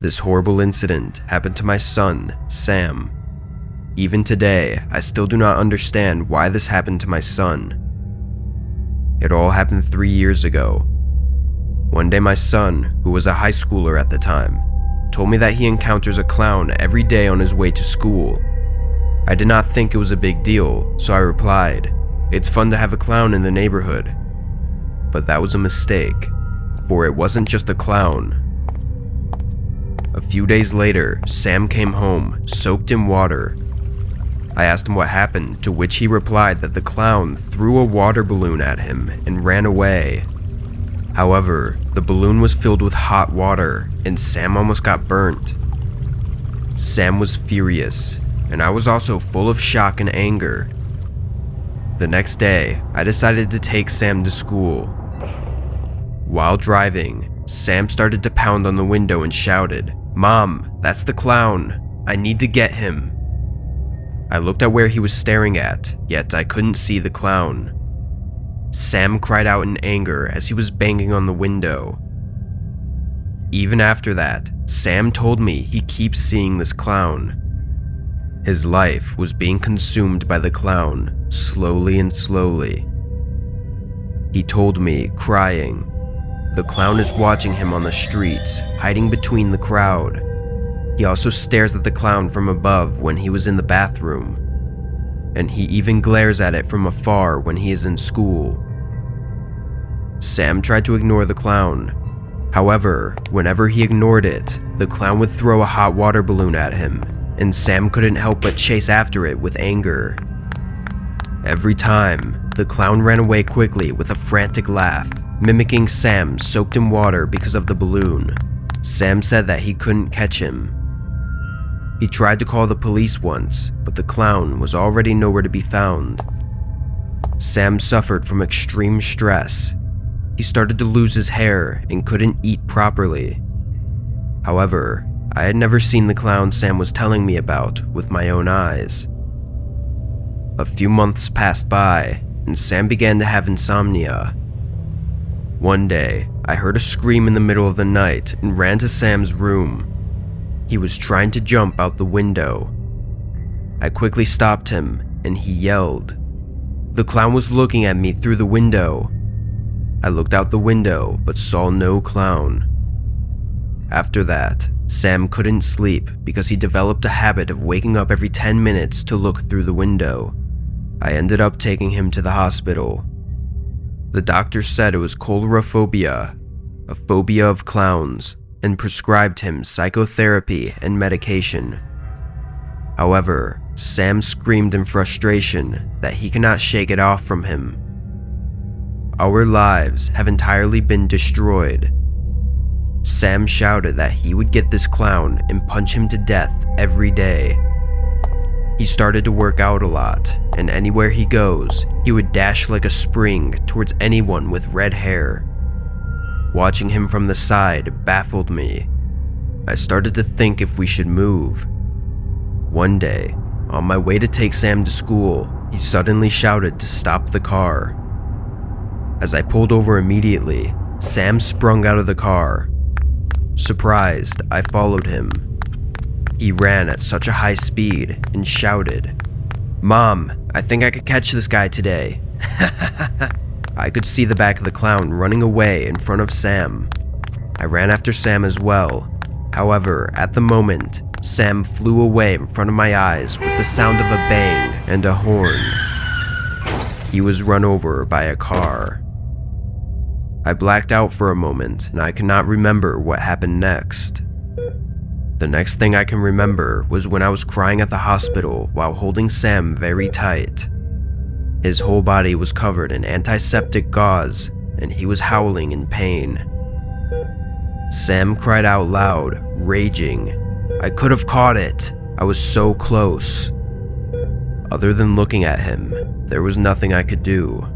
This horrible incident happened to my son, Sam. Even today, I still do not understand why this happened to my son. It all happened 3 years ago. One day my son, who was a high schooler at the time, told me that he encounters a clown every day on his way to school. I did not think it was a big deal, so I replied, "It's fun to have a clown in the neighborhood." But that was a mistake, for it wasn't just a clown. A few days later, Sam came home, soaked in water. I asked him what happened, to which he replied that the clown threw a water balloon at him and ran away. However, the balloon was filled with hot water, and Sam almost got burnt. Sam was furious, and I was also full of shock and anger. The next day, I decided to take Sam to school. While driving, Sam started to pound on the window and shouted, "Mom, that's the clown. I need to get him." I looked at where he was staring at, yet I couldn't see the clown. Sam cried out in anger as he was banging on the window. Even after that, Sam told me he keeps seeing this clown. His life was being consumed by the clown, slowly and slowly. He told me, crying, the clown is watching him on the streets, hiding between the crowd. He also stares at the clown from above when he was in the bathroom, and he even glares at it from afar when he is in school. Sam tried to ignore the clown. However, whenever he ignored it, the clown would throw a hot water balloon at him, and Sam couldn't help but chase after it with anger. Every time, the clown ran away quickly with a frantic laugh, mimicking Sam soaked in water because of the balloon. Sam said that he couldn't catch him. He tried to call the police once, but the clown was already nowhere to be found. Sam suffered from extreme stress. He started to lose his hair and couldn't eat properly. However, I had never seen the clown Sam was telling me about with my own eyes. A few months passed by, and Sam began to have insomnia. One day, I heard a scream in the middle of the night and ran to Sam's room. He was trying to jump out the window. I quickly stopped him, and he yelled. The clown was looking at me through the window. I looked out the window, but saw no clown. After that, Sam couldn't sleep because he developed a habit of waking up every 10 minutes to look through the window. I ended up taking him to the hospital. The doctor said it was coulrophobia, a phobia of clowns, and prescribed him psychotherapy and medication. However, Sam screamed in frustration that he cannot shake it off from him. Our lives have entirely been destroyed. Sam shouted that he would get this clown and punch him to death every day. He started to work out a lot, and anywhere he goes, he would dash like a spring towards anyone with red hair. Watching him from the side baffled me. I started to think if we should move. One day, on my way to take Sam to school, he suddenly shouted to stop the car. As I pulled over immediately, Sam sprung out of the car. Surprised, I followed him. He ran at such a high speed and shouted, "Mom, I think I could catch this guy today." I could see the back of the clown running away in front of Sam. I ran after Sam as well. However, at the moment, Sam flew away in front of my eyes with the sound of a bang and a horn. He was run over by a car. I blacked out for a moment, and I cannot remember what happened next. The next thing I can remember was when I was crying at the hospital while holding Sam very tight. His whole body was covered in antiseptic gauze, and he was howling in pain. Sam cried out loud, raging, "I could have caught it! I was so close!" Other than looking at him, there was nothing I could do.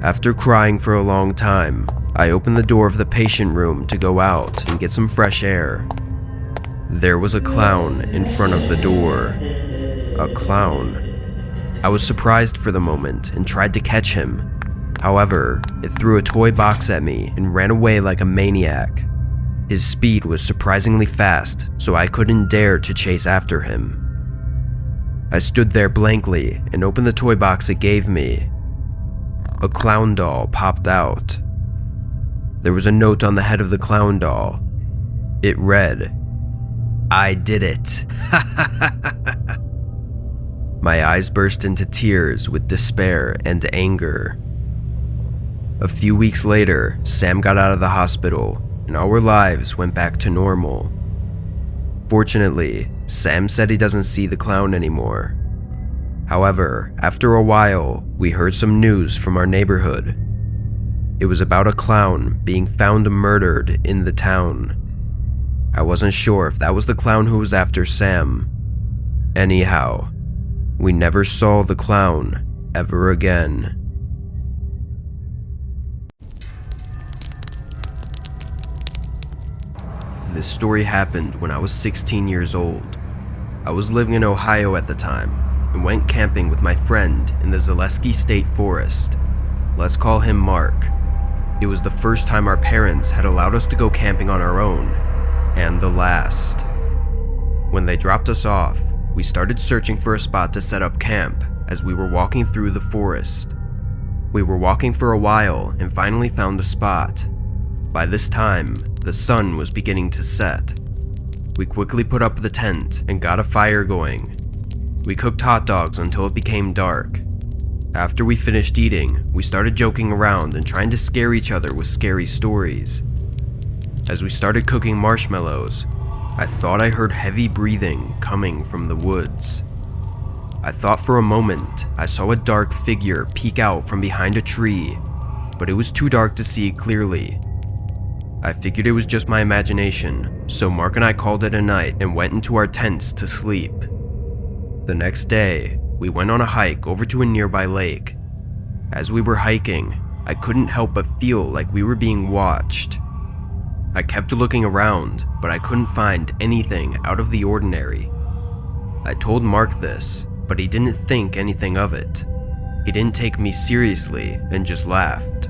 After crying for a long time, I opened the door of the patient room to go out and get some fresh air. There was a clown in front of the door. A clown. I was surprised for the moment and tried to catch him. However, it threw a toy box at me and ran away like a maniac. His speed was surprisingly fast, so I couldn't dare to chase after him. I stood there blankly and opened the toy box it gave me. A clown doll popped out. There was a note on the head of the clown doll. It read, "I did it." My eyes burst into tears with despair and anger. A few weeks later, Sam got out of the hospital and our lives went back to normal. Fortunately, Sam said he doesn't see the clown anymore. However, after a while, we heard some news from our neighborhood. It was about a clown being found murdered in the town. I wasn't sure if that was the clown who was after Sam. Anyhow, we never saw the clown ever again. This story happened when I was 16 years old. I was living in Ohio at the time and went camping with my friend in the Zaleski State Forest. Let's call him Mark. It was the first time our parents had allowed us to go camping on our own, and the last. When they dropped us off, we started searching for a spot to set up camp as we were walking through the forest. We were walking for a while and finally found a spot. By this time, the sun was beginning to set. We quickly put up the tent and got a fire going. We cooked hot dogs until it became dark. After we finished eating, we started joking around and trying to scare each other with scary stories. As we started cooking marshmallows, I thought I heard heavy breathing coming from the woods. I thought for a moment I saw a dark figure peek out from behind a tree, but it was too dark to see clearly. I figured it was just my imagination, so Mark and I called it a night and went into our tents to sleep. The next day, we went on a hike over to a nearby lake. As we were hiking, I couldn't help but feel like we were being watched. I kept looking around, but I couldn't find anything out of the ordinary. I told Mark this, but he didn't think anything of it. He didn't take me seriously and just laughed.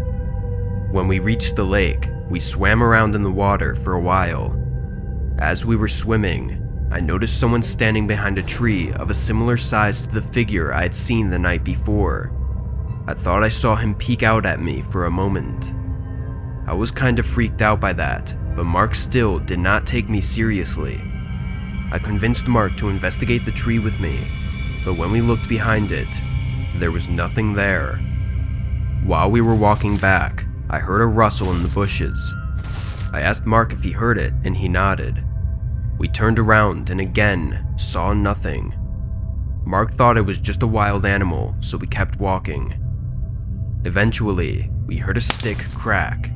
When we reached the lake, we swam around in the water for a while. As we were swimming, I noticed someone standing behind a tree of a similar size to the figure I had seen the night before. I thought I saw him peek out at me for a moment. I was kind of freaked out by that, but Mark still did not take me seriously. I convinced Mark to investigate the tree with me, but when we looked behind it, there was nothing there. While we were walking back, I heard a rustle in the bushes. I asked Mark if he heard it, and he nodded. We turned around and again saw nothing. Mark thought it was just a wild animal, so we kept walking. Eventually, we heard a stick crack.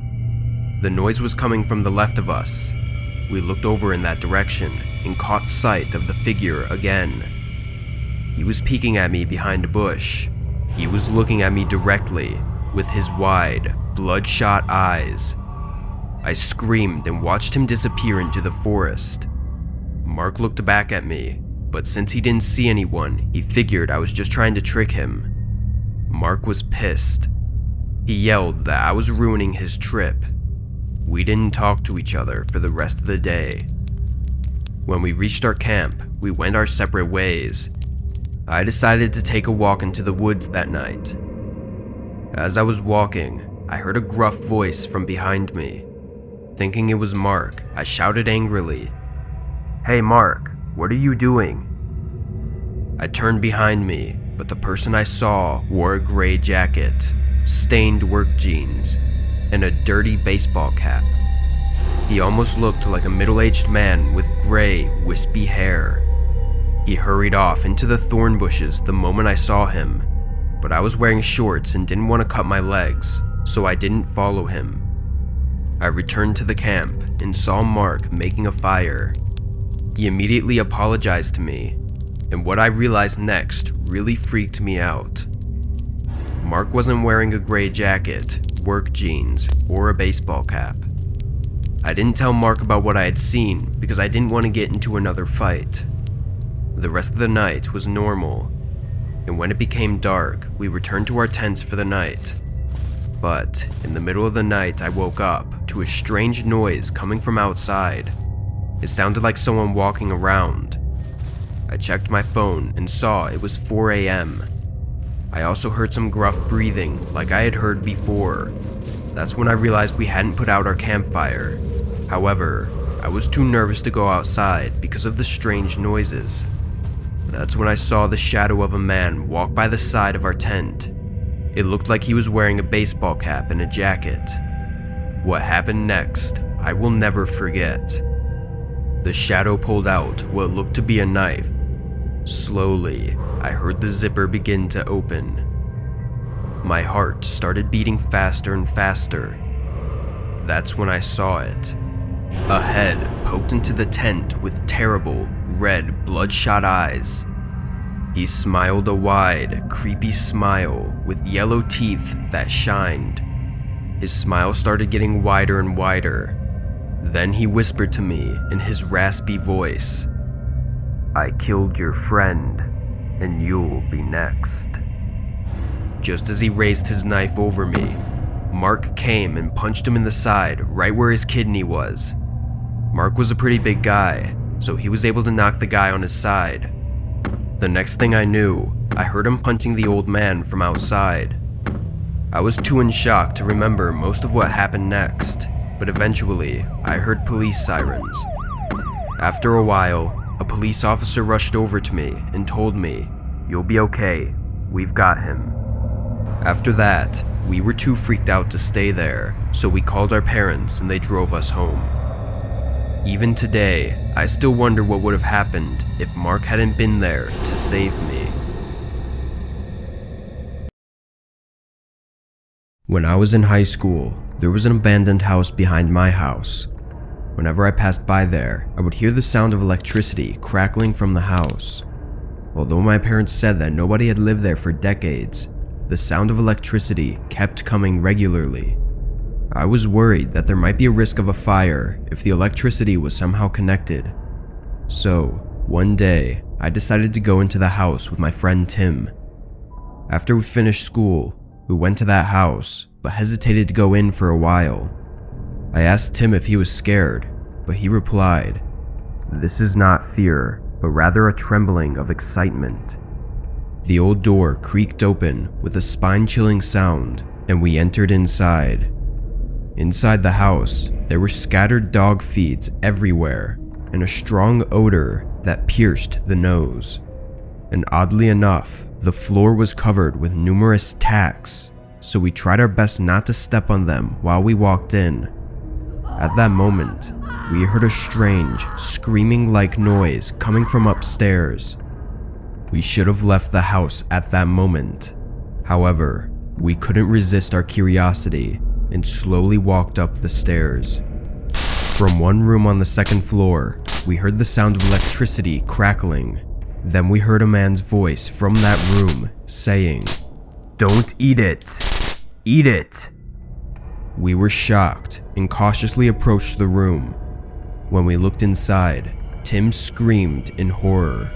The noise was coming from the left of us. We looked over in that direction and caught sight of the figure again. He was peeking at me behind a bush. He was looking at me directly with his wide, bloodshot eyes. I screamed and watched him disappear into the forest. Mark looked back at me, but since he didn't see anyone, he figured I was just trying to trick him. Mark was pissed. He yelled that I was ruining his trip. We didn't talk to each other for the rest of the day. When we reached our camp, we went our separate ways. I decided to take a walk into the woods that night. As I was walking, I heard a gruff voice from behind me. Thinking it was Mark, I shouted angrily, "Hey Mark, what are you doing?" I turned behind me, but the person I saw wore a gray jacket, stained work jeans, and a dirty baseball cap. He almost looked like a middle-aged man with gray, wispy hair. He hurried off into the thorn bushes the moment I saw him, but I was wearing shorts and didn't want to cut my legs, so I didn't follow him. I returned to the camp and saw Mark making a fire. He immediately apologized to me, and what I realized next really freaked me out. Mark wasn't wearing a gray jacket, work jeans, or a baseball cap. I didn't tell Mark about what I had seen because I didn't want to get into another fight. The rest of the night was normal, and when it became dark, we returned to our tents for the night. But in the middle of the night, I woke up to a strange noise coming from outside. It sounded like someone walking around. I checked my phone and saw it was 4 a.m. I also heard some gruff breathing like I had heard before. That's when I realized we hadn't put out our campfire. However, I was too nervous to go outside because of the strange noises. That's when I saw the shadow of a man walk by the side of our tent. It looked like he was wearing a baseball cap and a jacket. What happened next, I will never forget. The shadow pulled out what looked to be a knife. Slowly, I heard the zipper begin to open. My heart started beating faster and faster. That's when I saw it. A head poked into the tent with terrible, red, bloodshot eyes. He smiled a wide, creepy smile with yellow teeth that shined. His smile started getting wider and wider. Then he whispered to me in his raspy voice, "I killed your friend, and you'll be next." Just as he raised his knife over me, Mark came and punched him in the side right where his kidney was. Mark was a pretty big guy, so he was able to knock the guy on his side. The next thing I knew, I heard him punching the old man from outside. I was too in shock to remember most of what happened next, but eventually I heard police sirens. After a while, a police officer rushed over to me and told me, "You'll be okay, we've got him." After that, we were too freaked out to stay there, so we called our parents and they drove us home. Even today, I still wonder what would have happened if Mark hadn't been there to save me. When I was in high school, there was an abandoned house behind my house. Whenever I passed by there, I would hear the sound of electricity crackling from the house. Although my parents said that nobody had lived there for decades, the sound of electricity kept coming regularly. I was worried that there might be a risk of a fire if the electricity was somehow connected. So, one day, I decided to go into the house with my friend Tim. After we finished school, we went to that house, but hesitated to go in for a while. I asked Tim if he was scared, but he replied, "This is not fear, but rather a trembling of excitement." The old door creaked open with a spine-chilling sound, and we entered inside. Inside the house, there were scattered dog feeds everywhere, and a strong odor that pierced the nose. And oddly enough, the floor was covered with numerous tacks, so we tried our best not to step on them while we walked in. At that moment, we heard a strange, screaming-like noise coming from upstairs. We should have left the house at that moment. However, we couldn't resist our curiosity and slowly walked up the stairs. From one room on the second floor, we heard the sound of electricity crackling. Then we heard a man's voice from that room saying, "Don't eat it! Eat it!" We were shocked and cautiously approached the room. When we looked inside, Tim screamed in horror.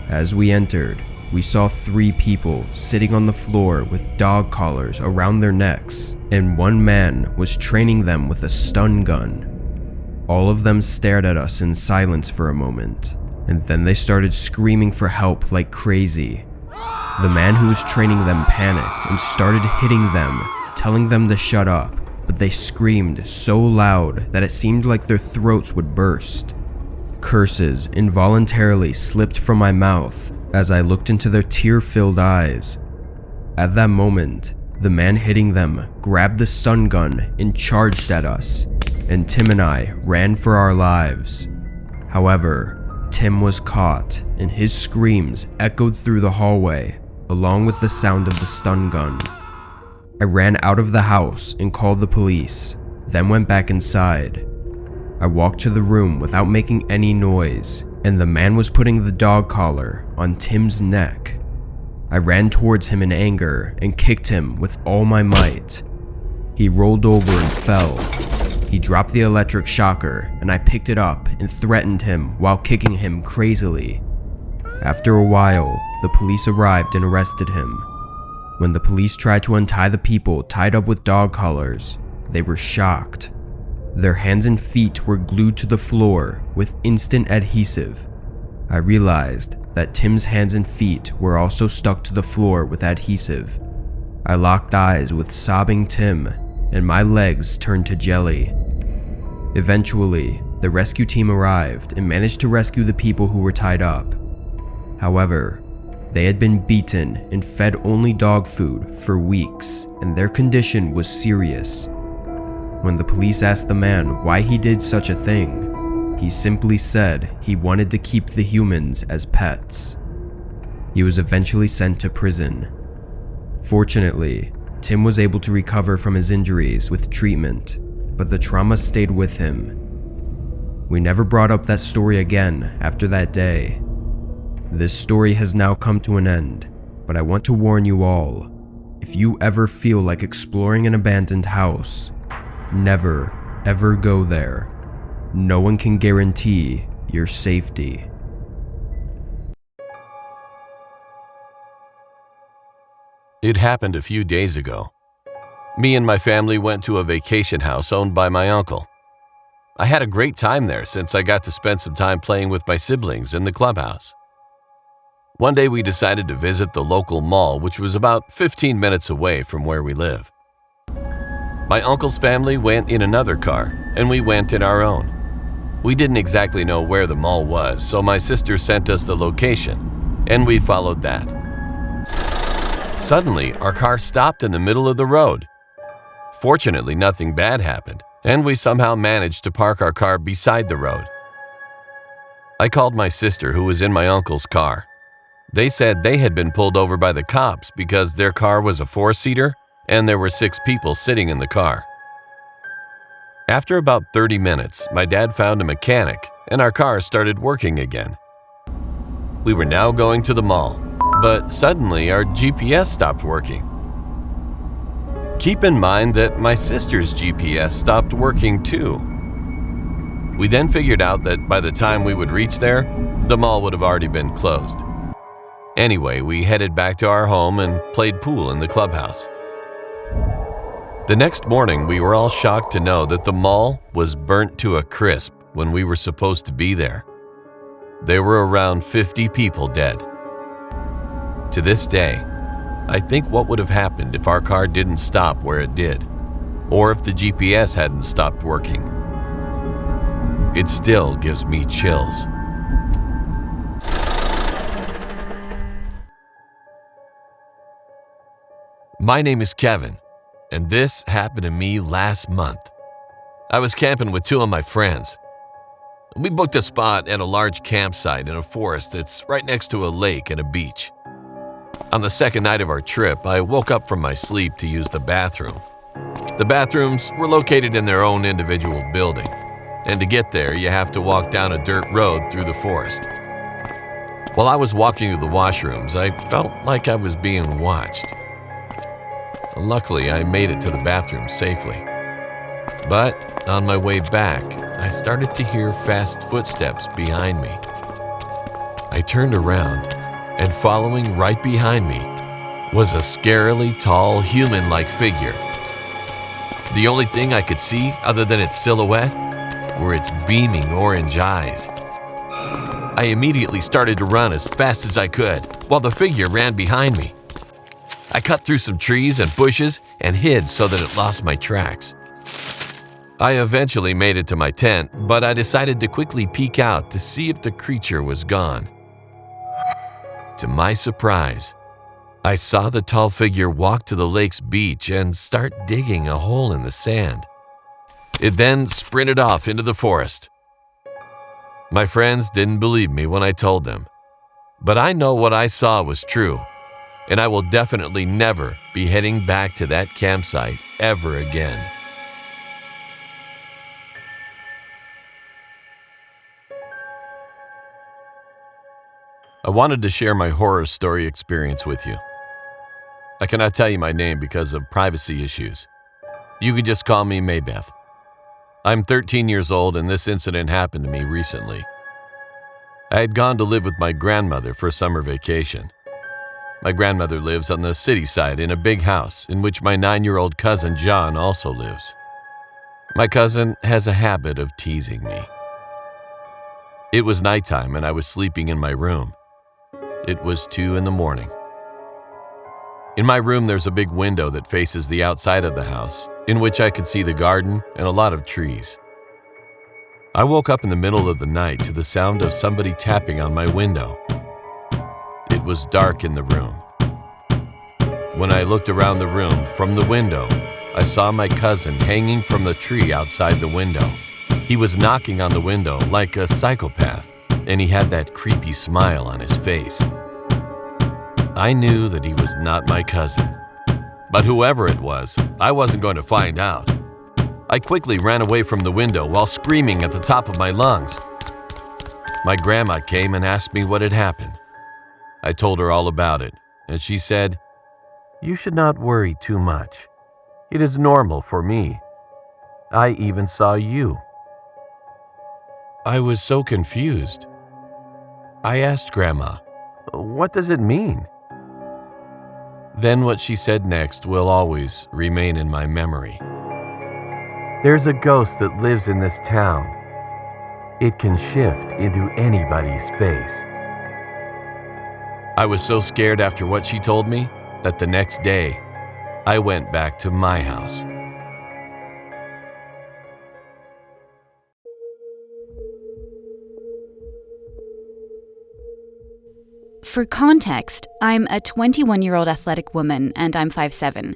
As we entered, we saw 3 people sitting on the floor with dog collars around their necks, and one man was training them with a stun gun. All of them stared at us in silence for a moment, and then they started screaming for help like crazy. The man who was training them panicked and started hitting them, telling them to shut up, but they screamed so loud that it seemed like their throats would burst. Curses involuntarily slipped from my mouth as I looked into their tear-filled eyes. At that moment, the man hitting them grabbed the stun gun and charged at us, and Tim and I ran for our lives. However, Tim was caught, and his screams echoed through the hallway, along with the sound of the stun gun. I ran out of the house and called the police, then went back inside. I walked to the room without making any noise, and the man was putting the dog collar on Tim's neck. I ran towards him in anger and kicked him with all my might. He rolled over and fell. He dropped the electric shocker, and I picked it up and threatened him while kicking him crazily. After a while, the police arrived and arrested him. When the police tried to untie the people tied up with dog collars, they were shocked. Their hands and feet were glued to the floor with instant adhesive. I realized that Tim's hands and feet were also stuck to the floor with adhesive. I locked eyes with sobbing Tim, and my legs turned to jelly. Eventually, the rescue team arrived and managed to rescue the people who were tied up. However, they had been beaten and fed only dog food for weeks, and their condition was serious. When the police asked the man why he did such a thing, he simply said he wanted to keep the humans as pets. He was eventually sent to prison. Fortunately, Tim was able to recover from his injuries with treatment, but the trauma stayed with him. We never brought up that story again after that day. This story has now come to an end, but I want to warn you all, if you ever feel like exploring an abandoned house, never ever go there. No one can guarantee your safety. It happened a few days ago. Me and my family went to a vacation house owned by my uncle. I had a great time there since I got to spend some time playing with my siblings in the clubhouse. One day we decided to visit the local mall, which was about 15 minutes away from where we live. My uncle's family went in another car, and we went in our own. We didn't exactly know where the mall was, so my sister sent us the location, and we followed that. Suddenly, our car stopped in the middle of the road. Fortunately, nothing bad happened, and we somehow managed to park our car beside the road. I called my sister, who was in my uncle's car. They said they had been pulled over by the cops because their car was a 4-seater and there were 6 people sitting in the car. After about 30 minutes, my dad found a mechanic and our car started working again. We were now going to the mall, but suddenly our GPS stopped working. Keep in mind that my sister's GPS stopped working too. We then figured out that by the time we would reach there, the mall would have already been closed. Anyway, we headed back to our home and played pool in the clubhouse. The next morning, we were all shocked to know that the mall was burnt to a crisp when we were supposed to be there. There were around 50 people dead. To this day, I think what would have happened if our car didn't stop where it did, or if the GPS hadn't stopped working. It still gives me chills. My name is Kevin, and this happened to me last month. I was camping with 2 of my friends. We booked a spot at a large campsite in a forest that's right next to a lake and a beach. On the second night of our trip, I woke up from my sleep to use the bathroom. The bathrooms were located in their own individual building, and to get there, you have to walk down a dirt road through the forest. While I was walking to the washrooms, I felt like I was being watched. Luckily, I made it to the bathroom safely. But on my way back, I started to hear fast footsteps behind me. I turned around, and following right behind me was a scarily tall human-like figure. The only thing I could see other than its silhouette were its beaming orange eyes. I immediately started to run as fast as I could, while the figure ran behind me. I cut through some trees and bushes and hid so that it lost my tracks. I eventually made it to my tent, but I decided to quickly peek out to see if the creature was gone. To my surprise, I saw the tall figure walk to the lake's beach and start digging a hole in the sand. It then sprinted off into the forest. My friends didn't believe me when I told them, but I know what I saw was true, and I will definitely never be heading back to that campsite ever again. I wanted to share my horror story experience with you. I cannot tell you my name because of privacy issues. You can just call me Maybeth. I'm 13 years old and this incident happened to me recently. I had gone to live with my grandmother for summer vacation. My grandmother lives on the city side in a big house in which my 9-year-old cousin John also lives. My cousin has a habit of teasing me. It was nighttime and I was sleeping in my room. It was 2 a.m. In my room, there's a big window that faces the outside of the house, in which I could see the garden and a lot of trees. I woke up in the middle of the night to the sound of somebody tapping on my window. It was dark in the room. When I looked around the room from the window, I saw my cousin hanging from the tree outside the window. He was knocking on the window like a psychopath, and he had that creepy smile on his face. I knew that he was not my cousin, but whoever it was, I wasn't going to find out. I quickly ran away from the window while screaming at the top of my lungs. My grandma came and asked me what had happened. I told her all about it, and she said, "You should not worry too much. It is normal for me. I even saw you." I was so confused. I asked Grandma, "What does it mean?" Then what she said next will always remain in my memory. "There's a ghost that lives in this town. It can shift into anybody's face." I was so scared after what she told me that the next day, I went back to my house. For context, I'm a 21-year-old athletic woman and I'm 5'7".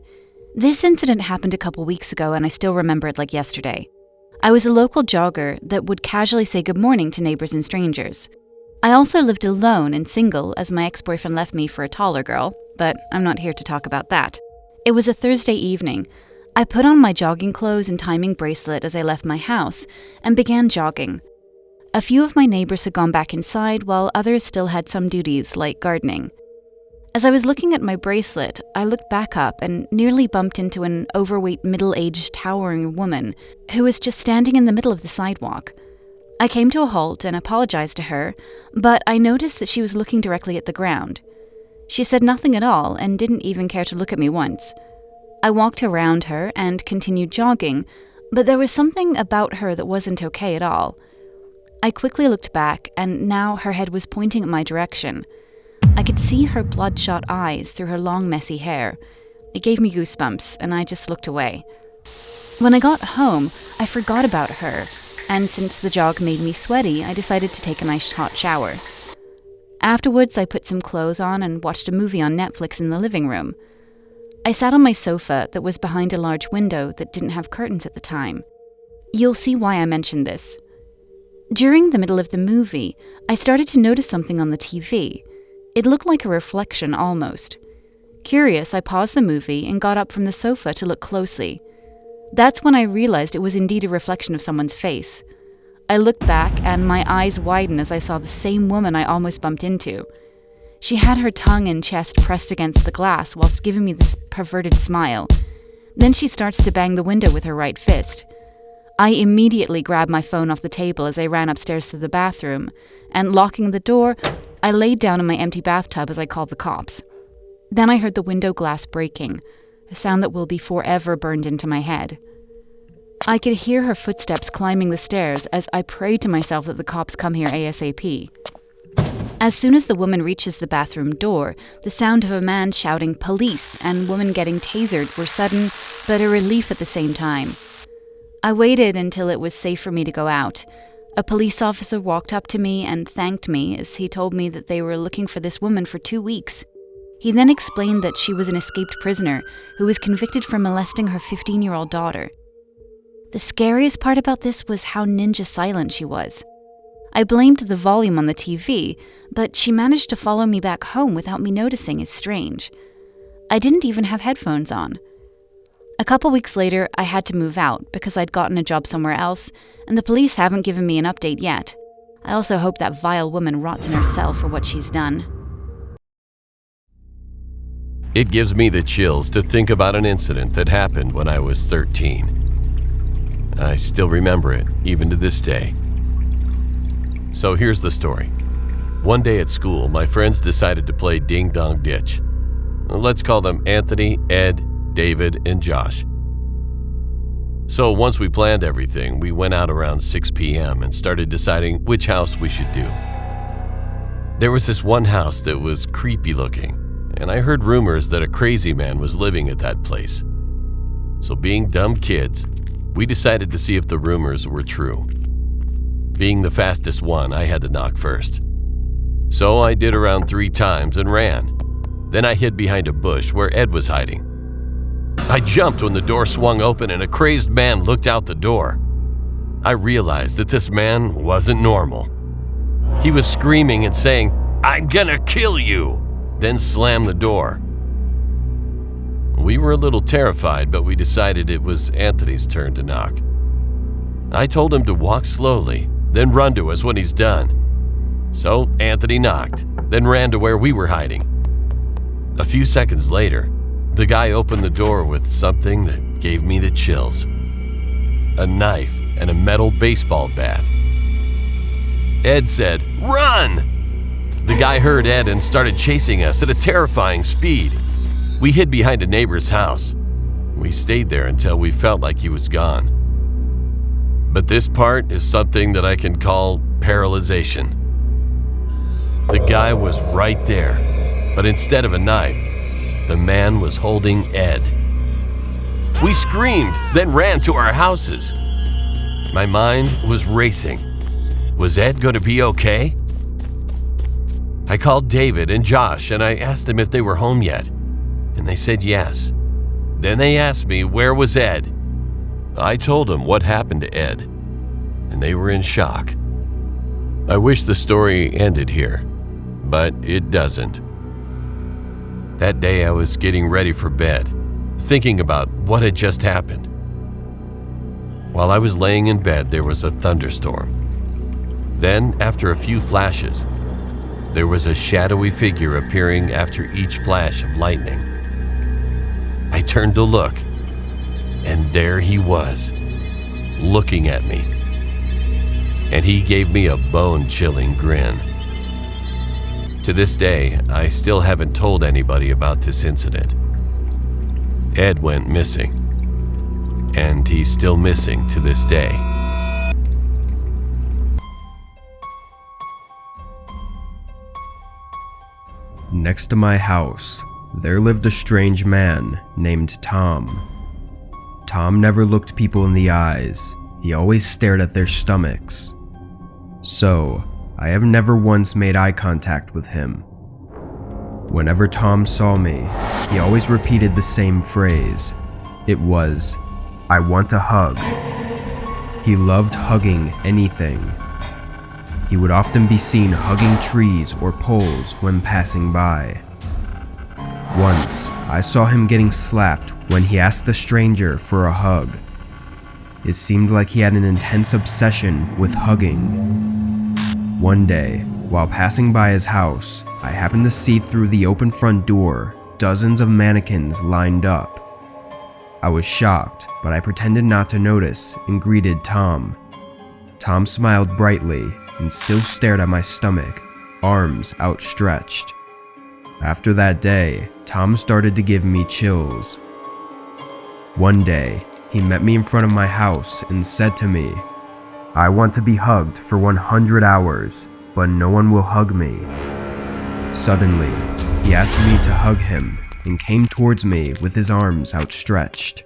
This incident happened a couple weeks ago and I still remember it like yesterday. I was a local jogger that would casually say good morning to neighbors and strangers. I also lived alone and single as my ex-boyfriend left me for a taller girl, but I'm not here to talk about that. It was a Thursday evening. I put on my jogging clothes and timing bracelet as I left my house and began jogging. A few of my neighbors had gone back inside while others still had some duties like gardening. As I was looking at my bracelet, I looked back up and nearly bumped into an overweight middle-aged towering woman who was just standing in the middle of the sidewalk. I came to a halt and apologized to her, but I noticed that she was looking directly at the ground. She said nothing at all and didn't even care to look at me once. I walked around her and continued jogging, but there was something about her that wasn't okay at all. I quickly looked back, and now her head was pointing at my direction. I could see her bloodshot eyes through her long, messy hair. It gave me goosebumps, and I just looked away. When I got home, I forgot about her, and since the jog made me sweaty, I decided to take a nice hot shower. Afterwards, I put some clothes on and watched a movie on Netflix in the living room. I sat on my sofa that was behind a large window that didn't have curtains at the time. You'll see why I mentioned this. During the middle of the movie, I started to notice something on the TV. It looked like a reflection almost. Curious, I paused the movie and got up from the sofa to look closely. That's when I realized it was indeed a reflection of someone's face. I looked back and my eyes widened as I saw the same woman I almost bumped into. She had her tongue and chest pressed against the glass whilst giving me this perverted smile. Then she starts to bang the window with her right fist. I immediately grabbed my phone off the table as I ran upstairs to the bathroom, and locking the door, I laid down in my empty bathtub as I called the cops. Then I heard the window glass breaking, a sound that will be forever burned into my head. I could hear her footsteps climbing the stairs as I prayed to myself that the cops come here ASAP. As soon as the woman reaches the bathroom door, the sound of a man shouting "police" and woman getting tasered were sudden, but a relief at the same time. I waited until it was safe for me to go out. A police officer walked up to me and thanked me as he told me that they were looking for this woman for 2 weeks. He then explained that she was an escaped prisoner who was convicted for molesting her 15-year-old daughter. The scariest part about this was how ninja silent she was. I blamed the volume on the TV, but she managed to follow me back home without me noticing as strange. I didn't even have headphones on. A couple weeks later, I had to move out because I'd gotten a job somewhere else, and the police haven't given me an update yet. I also hope that vile woman rots in her cell for what she's done. It gives me the chills to think about an incident that happened when I was 13. I still remember it, even to this day. So here's the story. One day at school, my friends decided to play ding-dong ditch. Let's call them Anthony, Ed, David, and Josh. So once we planned everything, we went out around 6 p.m. and started deciding which house we should do. There was this one house that was creepy looking, and I heard rumors that a crazy man was living at that place. So being dumb kids, we decided to see if the rumors were true. Being the fastest one, I had to knock first. So I did around 3 times and ran. Then I hid behind a bush where Ed was hiding. I jumped when the door swung open and a crazed man looked out the door. I realized that this man wasn't normal. He was screaming and saying, "I'm gonna kill you," then slammed the door. We were a little terrified, but we decided it was Anthony's turn to knock. I told him to walk slowly, then run to us when he's done. So Anthony knocked, then ran to where we were hiding. A few seconds later, the guy opened the door with something that gave me the chills. A knife and a metal baseball bat. Ed said, "Run!" The guy heard Ed and started chasing us at a terrifying speed. We hid behind a neighbor's house. We stayed there until we felt like he was gone. But this part is something that I can call paralyzation. The guy was right there, but instead of a knife, the man was holding Ed. We screamed, then ran to our houses. My mind was racing. Was Ed going to be okay? I called David and Josh and I asked them if they were home yet, and they said yes. Then they asked me where was Ed. I told them what happened to Ed, and they were in shock. I wish the story ended here, but it doesn't. That day I was getting ready for bed, thinking about what had just happened. While I was laying in bed, there was a thunderstorm. Then, after a few flashes, there was a shadowy figure appearing after each flash of lightning. I turned to look, and there he was, looking at me. And he gave me a bone-chilling grin. To this day, I still haven't told anybody about this incident. Ed went missing, and he's still missing to this day. Next to my house, there lived a strange man named Tom. Tom never looked people in the eyes. He always stared at their stomachs. So, I have never once made eye contact with him. Whenever Tom saw me, he always repeated the same phrase. It was, "I want a hug." He loved hugging anything. He would often be seen hugging trees or poles when passing by. Once, I saw him getting slapped when he asked a stranger for a hug. It seemed like he had an intense obsession with hugging. One day, while passing by his house, I happened to see through the open front door dozens of mannequins lined up. I was shocked, but I pretended not to notice and greeted Tom. Tom smiled brightly and still stared at my stomach, arms outstretched. After that day, Tom started to give me chills. One day, he met me in front of my house and said to me, "I want to be hugged for 100 hours, but no one will hug me." Suddenly, he asked me to hug him and came towards me with his arms outstretched.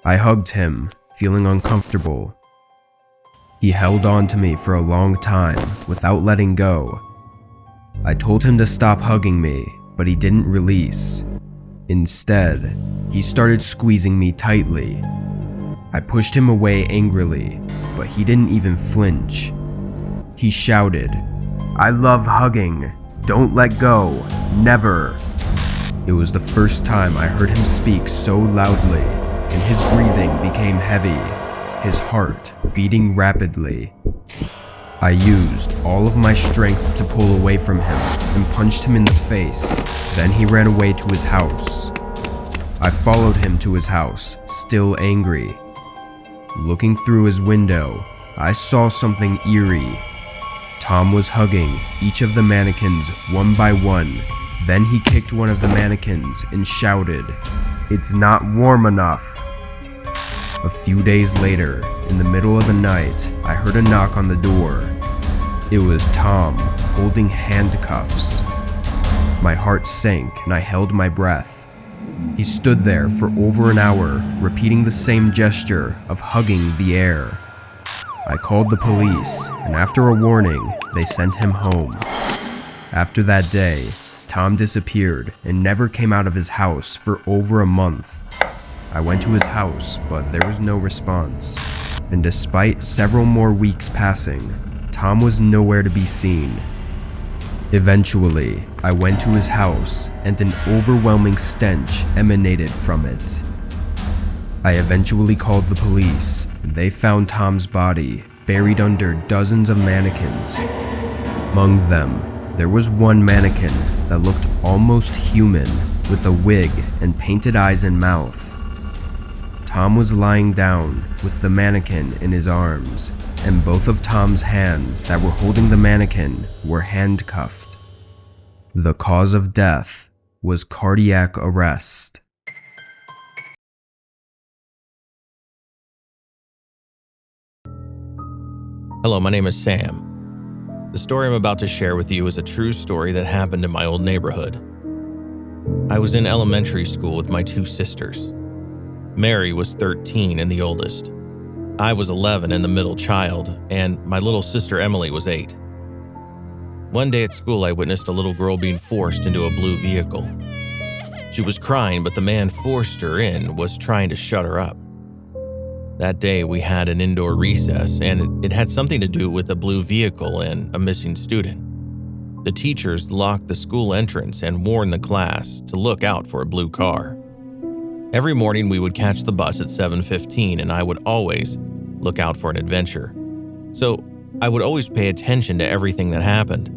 I hugged him, feeling uncomfortable. He held on to me for a long time without letting go. I told him to stop hugging me, but he didn't release. Instead, he started squeezing me tightly. I pushed him away angrily, but he didn't even flinch. He shouted, "I love hugging. Don't let go. Never." It was the first time I heard him speak so loudly, and his breathing became heavy, his heart beating rapidly. I used all of my strength to pull away from him and punched him in the face. Then he ran away to his house. I followed him to his house, still angry. Looking through his window, I saw something eerie. Tom was hugging each of the mannequins one by one, Then he kicked one of the mannequins and shouted, "It's not warm enough." A few days later, in the middle of the night, I heard a knock on the door. It was Tom, holding handcuffs. My heart sank and I held my breath. He stood there for over an hour, repeating the same gesture of hugging the air. I called the police, and after a warning, they sent him home. After that day, Tom disappeared and never came out of his house for over a month. I went to his house, but there was no response. And despite several more weeks passing, Tom was nowhere to be seen. Eventually, I went to his house, and an overwhelming stench emanated from it. I eventually called the police, and they found Tom's body buried under dozens of mannequins. Among them, there was one mannequin that looked almost human, with a wig and painted eyes and mouth. Tom was lying down with the mannequin in his arms, and both of Tom's hands that were holding the mannequin were handcuffed. The cause of death was cardiac arrest. Hello, my name is Sam. The story I'm about to share with you is a true story that happened in my old neighborhood. I was in elementary school with my two sisters. Mary was 13 and the oldest. I was 11 and the middle child, and my little sister Emily was 8. One day at school, I witnessed a little girl being forced into a blue vehicle. She was crying, but the man forced her in was trying to shut her up. That day, we had an indoor recess, and it had something to do with a blue vehicle and a missing student. The teachers locked the school entrance and warned the class to look out for a blue car. Every morning, we would catch the bus at 7:15, and I would always look out for an adventure. So I would always pay attention to everything that happened.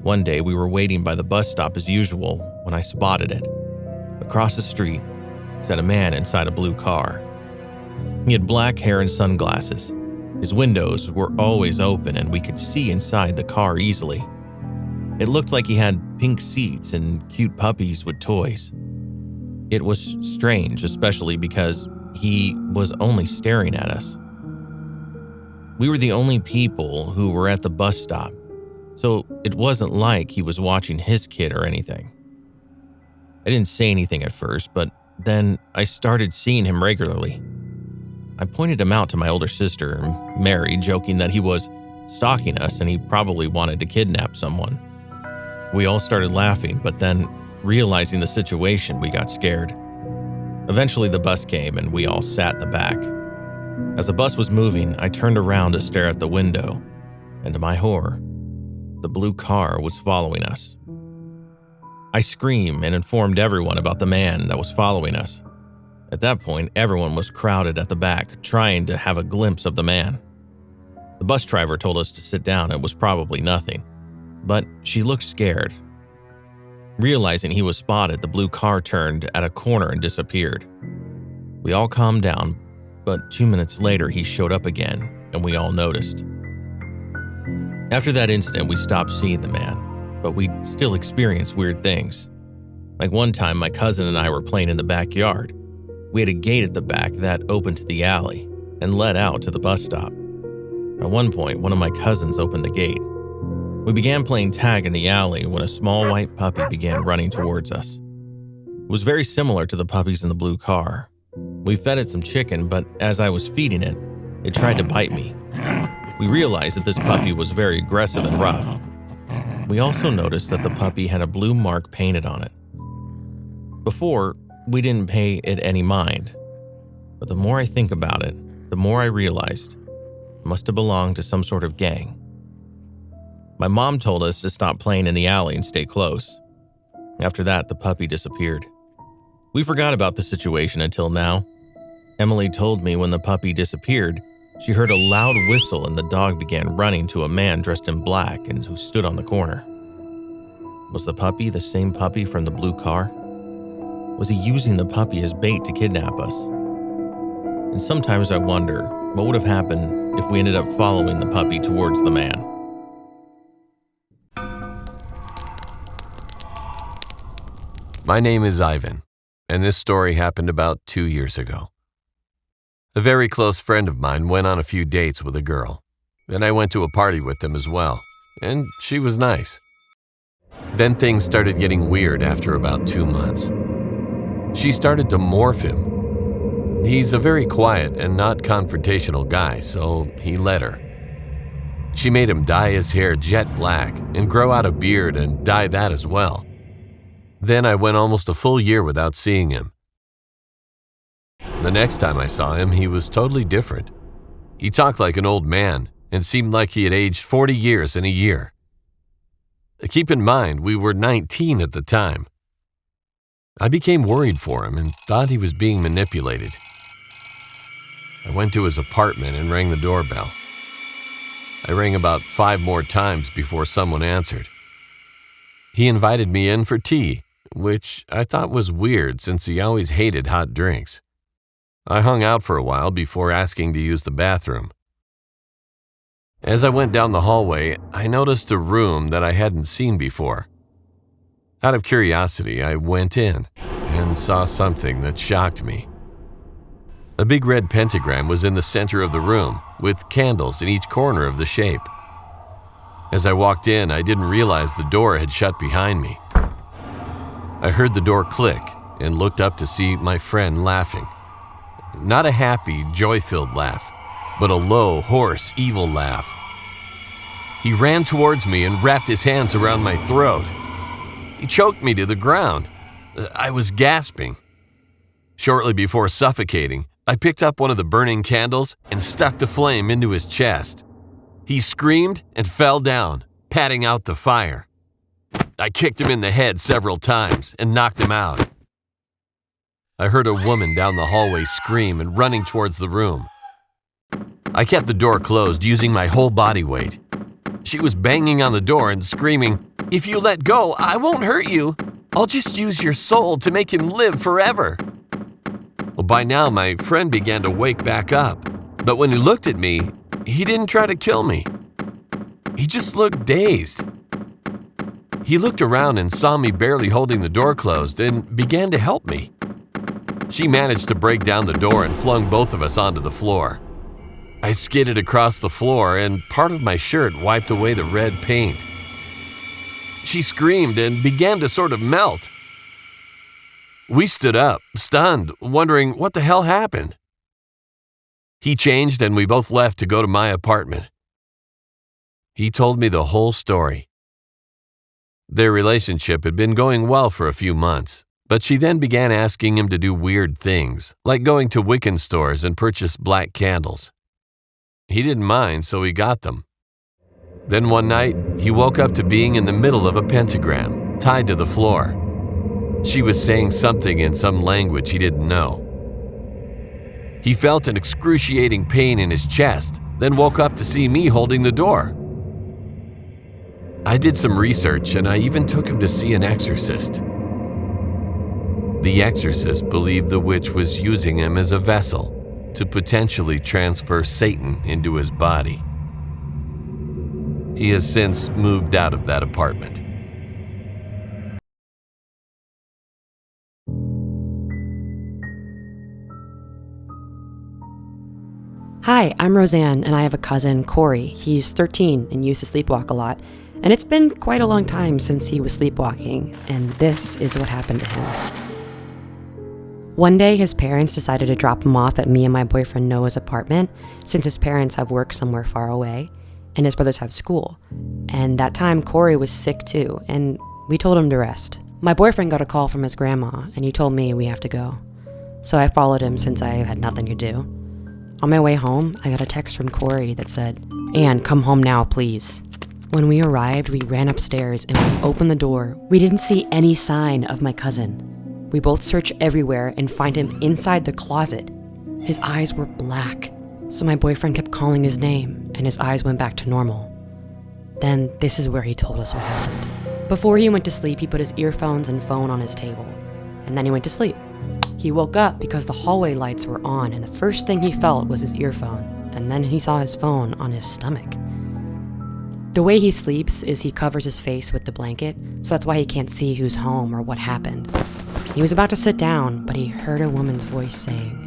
One day, we were waiting by the bus stop as usual when I spotted it. Across the street sat a man inside a blue car. He had black hair and sunglasses. His windows were always open and we could see inside the car easily. It looked like he had pink seats and cute puppies with toys. It was strange, especially because he was only staring at us. We were the only people who were at the bus stop, so it wasn't like he was watching his kid or anything. I didn't say anything at first, but then I started seeing him regularly. I pointed him out to my older sister, Mary, joking that he was stalking us and he probably wanted to kidnap someone. We all started laughing, but then, realizing the situation, we got scared. Eventually, the bus came and we all sat in the back. As the bus was moving, I turned around to stare at the window, and to my horror, the blue car was following us. I screamed and informed everyone about the man that was following us. At that point, everyone was crowded at the back, trying to have a glimpse of the man. The bus driver told us to sit down. It was probably nothing, but she looked scared. Realizing he was spotted, the blue car turned at a corner and disappeared. We all calmed down, but 2 minutes later, he showed up again, and we all noticed. After that incident, we stopped seeing the man, but we still experienced weird things. Like one time, my cousin and I were playing in the backyard. We had a gate at the back that opened to the alley and led out to the bus stop. At one point, one of my cousins opened the gate. We began playing tag in the alley when a small white puppy began running towards us. It was very similar to the puppies in the blue car. We fed it some chicken, but as I was feeding it, it tried to bite me. We realized that this puppy was very aggressive and rough. We also noticed that the puppy had a blue mark painted on it. Before, we didn't pay it any mind, but the more I think about it, the more I realized it must have belonged to some sort of gang. My mom told us to stop playing in the alley and stay close. After that, the puppy disappeared. We forgot about the situation until now. Emily told me when the puppy disappeared, she heard a loud whistle and the dog began running to a man dressed in black and who stood on the corner. Was the puppy the same puppy from the blue car? Was he using the puppy as bait to kidnap us? And sometimes I wonder what would have happened if we ended up following the puppy towards the man. My name is Ivan, and this story happened about 2 years ago. A very close friend of mine went on a few dates with a girl, and I went to a party with them as well, and she was nice. Then things started getting weird after about 2 months. She started to morph him. He's a very quiet and not confrontational guy, so he let her. She made him dye his hair jet black and grow out a beard and dye that as well. Then I went almost a full year without seeing him. The next time I saw him, he was totally different. He talked like an old man and seemed like he had aged 40 years in a year. Keep in mind, we were 19 at the time. I became worried for him and thought he was being manipulated. I went to his apartment and rang the doorbell. I rang about 5 more times before someone answered. He invited me in for tea, which I thought was weird since he always hated hot drinks. I hung out for a while before asking to use the bathroom. As I went down the hallway, I noticed a room that I hadn't seen before. Out of curiosity, I went in and saw something that shocked me. A big red pentagram was in the center of the room, with candles in each corner of the shape. As I walked in, I didn't realize the door had shut behind me. I heard the door click and looked up to see my friend laughing. Not a happy, joy-filled laugh, but a low, hoarse, evil laugh. He ran towards me and wrapped his hands around my throat. He choked me to the ground. I was gasping. Shortly before suffocating, I picked up one of the burning candles and stuck the flame into his chest. He screamed and fell down, patting out the fire. I kicked him in the head several times and knocked him out. I heard a woman down the hallway scream and running towards the room. I kept the door closed using my whole body weight. She was banging on the door and screaming, "If you let go, I won't hurt you. I'll just use your soul to make him live forever." Well, by now, my friend began to wake back up, but when he looked at me, he didn't try to kill me. He just looked dazed. He looked around and saw me barely holding the door closed and began to help me. She managed to break down the door and flung both of us onto the floor. I skidded across the floor and part of my shirt wiped away the red paint. She screamed and began to sort of melt. We stood up, stunned, wondering what the hell happened. He changed and we both left to go to my apartment. He told me the whole story. Their relationship had been going well for a few months, but she then began asking him to do weird things, like going to Wiccan stores and purchase black candles. He didn't mind, so he got them. Then one night, he woke up to being in the middle of a pentagram, tied to the floor. She was saying something in some language he didn't know. He felt an excruciating pain in his chest, then woke up to see me holding the door. I did some research and I even took him to see an exorcist. The exorcist believed the witch was using him as a vessel to potentially transfer Satan into his body. He has since moved out of that apartment. Hi, I'm Roseanne, and I have a cousin, Corey. He's 13 and used to sleepwalk a lot, and it's been quite a long time since he was sleepwalking, and this is what happened to him. One day, his parents decided to drop him off at me and my boyfriend Noah's apartment, since his parents have work somewhere far away, and his brothers have school. And that time, Corey was sick too, and we told him to rest. My boyfriend got a call from his grandma, and he told me we have to go. So I followed him since I had nothing to do. On my way home, I got a text from Corey that said, "Anne, come home now, please." When we arrived, we ran upstairs and we opened the door. We didn't see any sign of my cousin. We both search everywhere and find him inside the closet. His eyes were black, so my boyfriend kept calling his name and his eyes went back to normal. Then this is where he told us what happened. Before he went to sleep, he put his earphones and phone on his table, and then he went to sleep. He woke up because the hallway lights were on, and the first thing he felt was his earphone, and then he saw his phone on his stomach. The way he sleeps is he covers his face with the blanket, so that's why he can't see who's home or what happened. He was about to sit down, but he heard a woman's voice saying,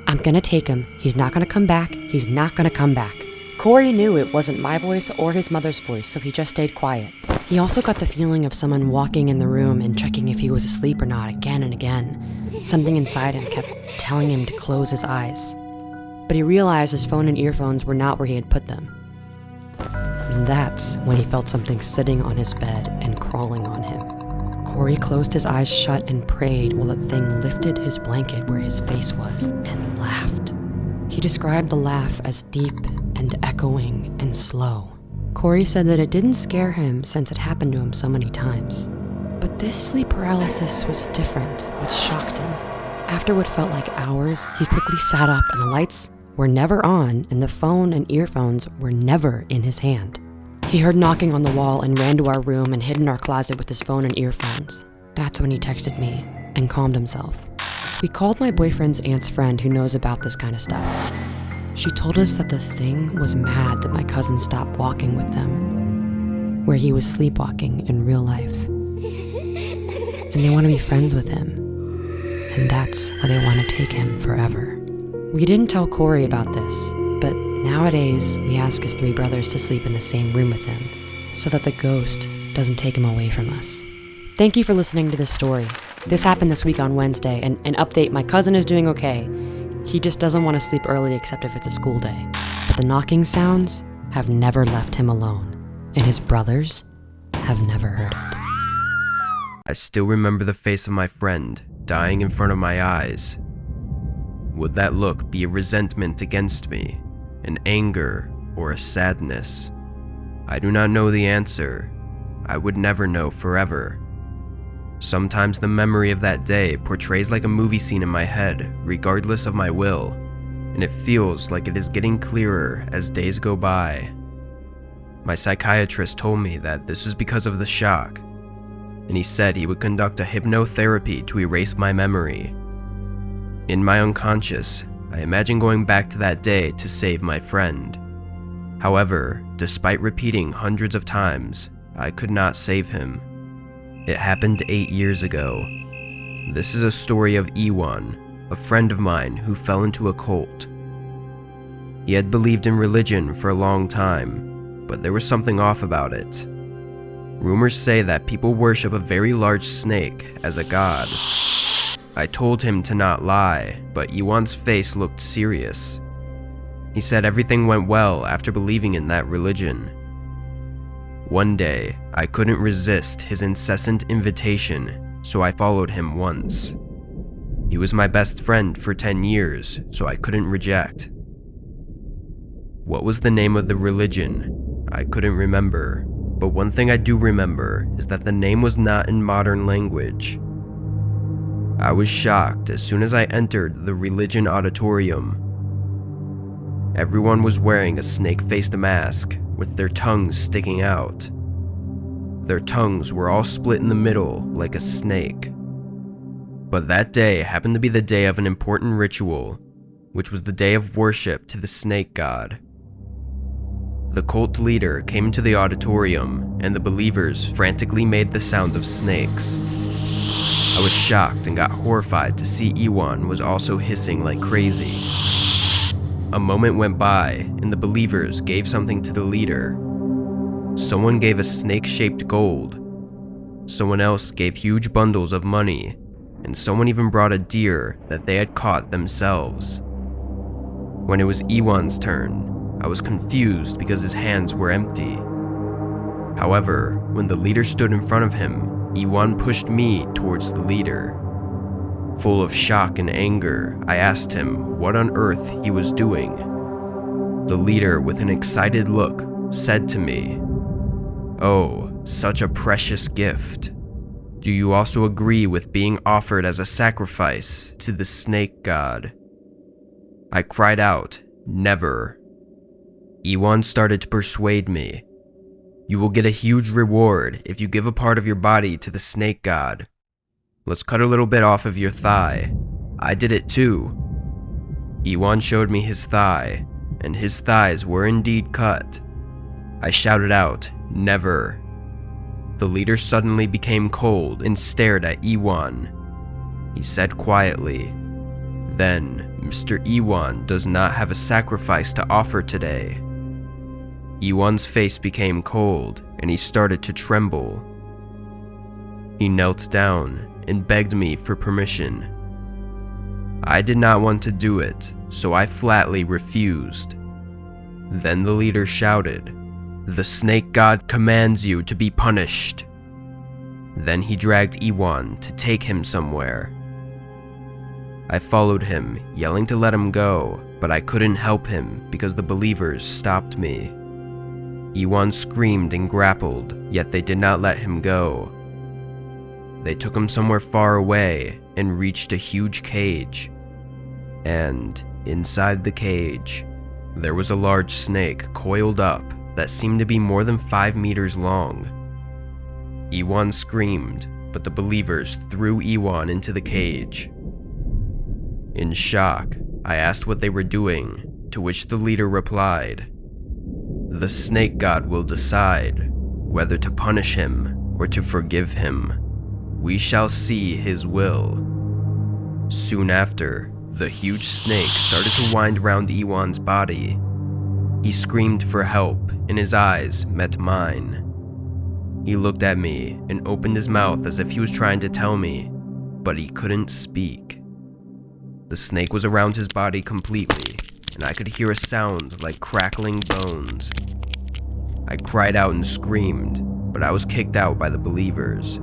"I'm gonna take him. He's not gonna come back. He's not gonna come back." Corey knew it wasn't my voice or his mother's voice, so he just stayed quiet. He also got the feeling of someone walking in the room and checking if he was asleep or not again and again. Something inside him kept telling him to close his eyes. But he realized his phone and earphones were not where he had put them. And that's when he felt something sitting on his bed and crawling on him. Corey closed his eyes shut and prayed while the thing lifted his blanket where his face was and laughed. He described the laugh as deep and echoing and slow. Corey said that it didn't scare him since it happened to him so many times. But this sleep paralysis was different, which shocked him. After what felt like hours, he quickly sat up and the lights were never on and the phone and earphones were never in his hand. He heard knocking on the wall and ran to our room and hid in our closet with his phone and earphones. That's when he texted me and calmed himself. We called my boyfriend's aunt's friend who knows about this kind of stuff. She told us that the thing was mad that my cousin stopped walking with them, where he was sleepwalking in real life. And they want to be friends with him. And that's why they want to take him forever. We didn't tell Corey about this, but nowadays we ask his 3 brothers to sleep in the same room with him so that the ghost doesn't take him away from us. Thank you for listening to this story. This happened this week on Wednesday, and an update, my cousin is doing okay. He just doesn't want to sleep early except if it's a school day. But the knocking sounds have never left him alone, and his brothers have never heard it. I still remember the face of my friend dying in front of my eyes. Would that look be a resentment against me, an anger, or a sadness? I do not know the answer. I would never know forever. Sometimes the memory of that day portrays like a movie scene in my head, regardless of my will, and it feels like it is getting clearer as days go by. My psychiatrist told me that this was because of the shock, and he said he would conduct a hypnotherapy to erase my memory. In my unconscious, I imagine going back to that day to save my friend. However, despite repeating hundreds of times, I could not save him. It happened 8 years ago. This is a story of Ewan, a friend of mine who fell into a cult. He had believed in religion for a long time, but there was something off about it. Rumors say that people worship a very large snake as a god. I told him to not lie, but Ewan's face looked serious. He said everything went well after believing in that religion. One day, I couldn't resist his incessant invitation, so I followed him once. He was my best friend for 10 years, so I couldn't reject. What was the name of the religion? I couldn't remember, but one thing I do remember is that the name was not in modern language. I was shocked as soon as I entered the religion auditorium. Everyone was wearing a snake-faced mask, with their tongues sticking out. Their tongues were all split in the middle like a snake. But that day happened to be the day of an important ritual, which was the day of worship to the snake god. The cult leader came into the auditorium, and the believers frantically made the sound of snakes. I was shocked and got horrified to see Ewan was also hissing like crazy. A moment went by, and the believers gave something to the leader. Someone gave a snake-shaped gold. Someone else gave huge bundles of money, and someone even brought a deer that they had caught themselves. When it was Ewan's turn, I was confused because his hands were empty. However, when the leader stood in front of him, Ewan pushed me towards the leader. Full of shock and anger, I asked him what on earth he was doing. The leader, with an excited look, said to me, "Oh, such a precious gift. Do you also agree with being offered as a sacrifice to the snake god?" I cried out, "Never." Ewan started to persuade me. "You will get a huge reward if you give a part of your body to the snake god. Let's cut a little bit off of your thigh. I did it too." Ewan showed me his thigh, and his thighs were indeed cut. I shouted out, "Never." The leader suddenly became cold and stared at Iwan. He said quietly, "Then, Mr. Iwan does not have a sacrifice to offer today." Iwan's face became cold and he started to tremble. He knelt down and begged me for permission. I did not want to do it, so I flatly refused. Then the leader shouted, "The snake god commands you to be punished." Then he dragged Iwan to take him somewhere. I followed him, yelling to let him go, but I couldn't help him because the believers stopped me. Iwan screamed and grappled, yet they did not let him go. They took him somewhere far away and reached a huge cage. And inside the cage, there was a large snake coiled up that seemed to be more than 5 meters long. Iwan screamed, but the believers threw Iwan into the cage. In shock, I asked what they were doing, to which the leader replied, "The snake god will decide whether to punish him or to forgive him. We shall see his will." Soon after, the huge snake started to wind around Iwan's body. He screamed for help, and his eyes met mine. He looked at me and opened his mouth as if he was trying to tell me, but he couldn't speak. The snake was around his body completely, and I could hear a sound like crackling bones. I cried out and screamed, but I was kicked out by the believers.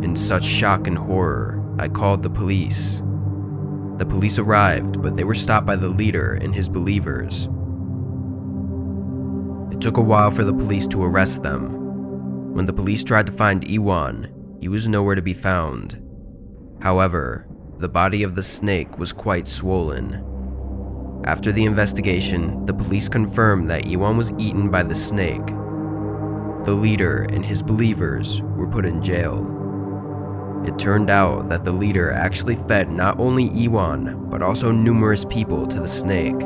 In such shock and horror, I called the police. The police arrived, but they were stopped by the leader and his believers. It took a while for the police to arrest them. When the police tried to find Iwan, he was nowhere to be found. However, the body of the snake was quite swollen. After the investigation, the police confirmed that Iwan was eaten by the snake. The leader and his believers were put in jail. It turned out that the leader actually fed not only Iwan, but also numerous people to the snake.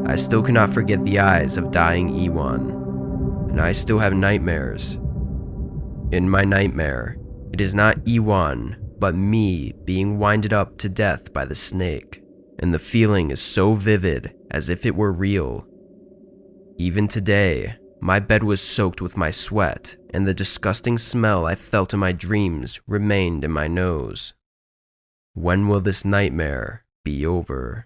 I still cannot forget the eyes of dying Iwan, and I still have nightmares. In my nightmare, it is not Iwan, but me being winded up to death by the snake, and the feeling is so vivid as if it were real. Even today, my bed was soaked with my sweat, and the disgusting smell I felt in my dreams remained in my nose. When will this nightmare be over?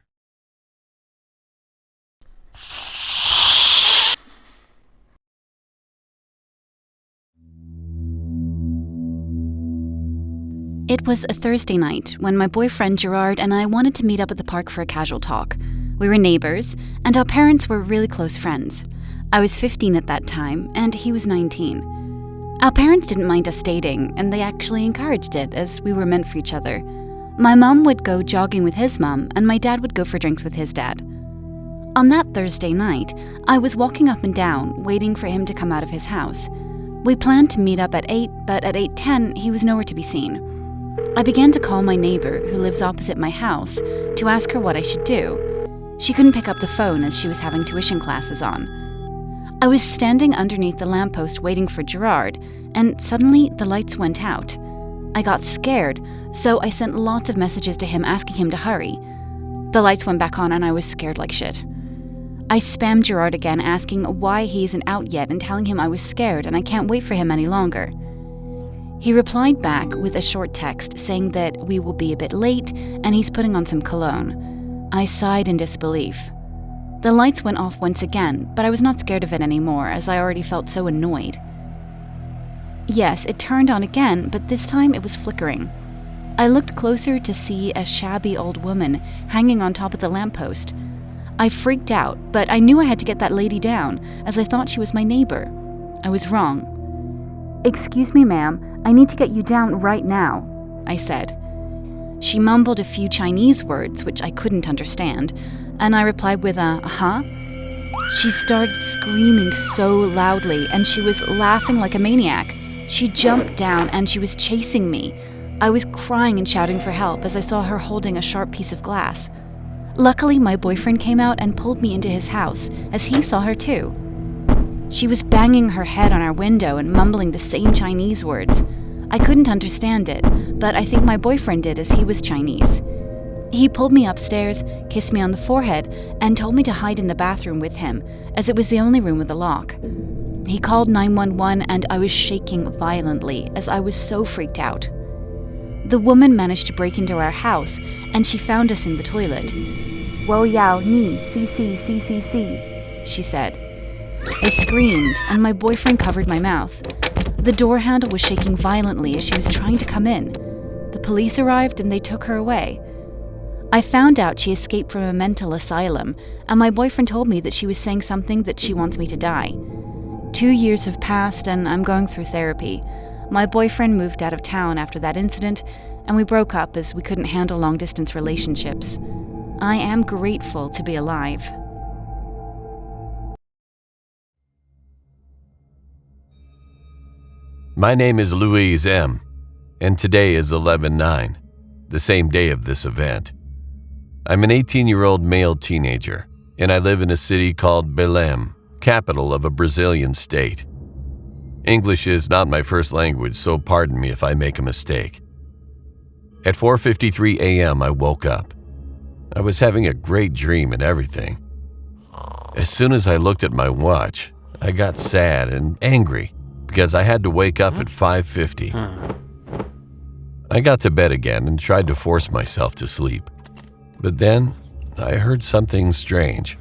It was a Thursday night when my boyfriend Gerard and I wanted to meet up at the park for a casual talk. We were neighbors, and our parents were really close friends. I was 15 at that time, and he was 19. Our parents didn't mind us dating, and they actually encouraged it, as we were meant for each other. My mum would go jogging with his mum, and my dad would go for drinks with his dad. On that Thursday night, I was walking up and down, waiting for him to come out of his house. We planned to meet up at 8, but at 8:10, he was nowhere to be seen. I began to call my neighbor, who lives opposite my house, to ask her what I should do. She couldn't pick up the phone as she was having tuition classes on. I was standing underneath the lamppost waiting for Gerard, and suddenly the lights went out. I got scared, so I sent lots of messages to him asking him to hurry. The lights went back on and I was scared like shit. I spammed Gerard again asking why he isn't out yet and telling him I was scared and I can't wait for him any longer. He replied back with a short text saying that we will be a bit late and he's putting on some cologne. I sighed in disbelief. The lights went off once again, but I was not scared of it anymore as I already felt so annoyed. Yes, it turned on again, but this time it was flickering. I looked closer to see a shabby old woman hanging on top of the lamppost. I freaked out, but I knew I had to get that lady down as I thought she was my neighbor. I was wrong. "Excuse me, ma'am, I need to get you down right now," I said. She mumbled a few Chinese words, which I couldn't understand, and I replied with a, "huh?" She started screaming so loudly, and she was laughing like a maniac. She jumped down, and she was chasing me. I was crying and shouting for help as I saw her holding a sharp piece of glass. Luckily, my boyfriend came out and pulled me into his house, as he saw her too. She was banging her head on our window and mumbling the same Chinese words. I couldn't understand it, but I think my boyfriend did as he was Chinese. He pulled me upstairs, kissed me on the forehead, and told me to hide in the bathroom with him, as it was the only room with a lock. He called 911 and I was shaking violently as I was so freaked out. The woman managed to break into our house and she found us in the toilet. "Wo yao ni, CC, she said. I screamed and my boyfriend covered my mouth. The door handle was shaking violently as she was trying to come in. The police arrived and they took her away. I found out she escaped from a mental asylum, and my boyfriend told me that she was saying something that she wants me to die. 2 years have passed and I'm going through therapy. My boyfriend moved out of town after that incident, and we broke up as we couldn't handle long-distance relationships. I am grateful to be alive." My name is Louise M., and today is 11/9, the same day of this event. I'm an 18-year-old male teenager, and I live in a city called Belém, capital of a Brazilian state. English is not my first language, so pardon me if I make a mistake. At 4:53 a.m., I woke up. I was having a great dream and everything. As soon as I looked at my watch, I got sad and angry because I had to wake up at 5:50. I got to bed again and tried to force myself to sleep. But then, I heard something strange.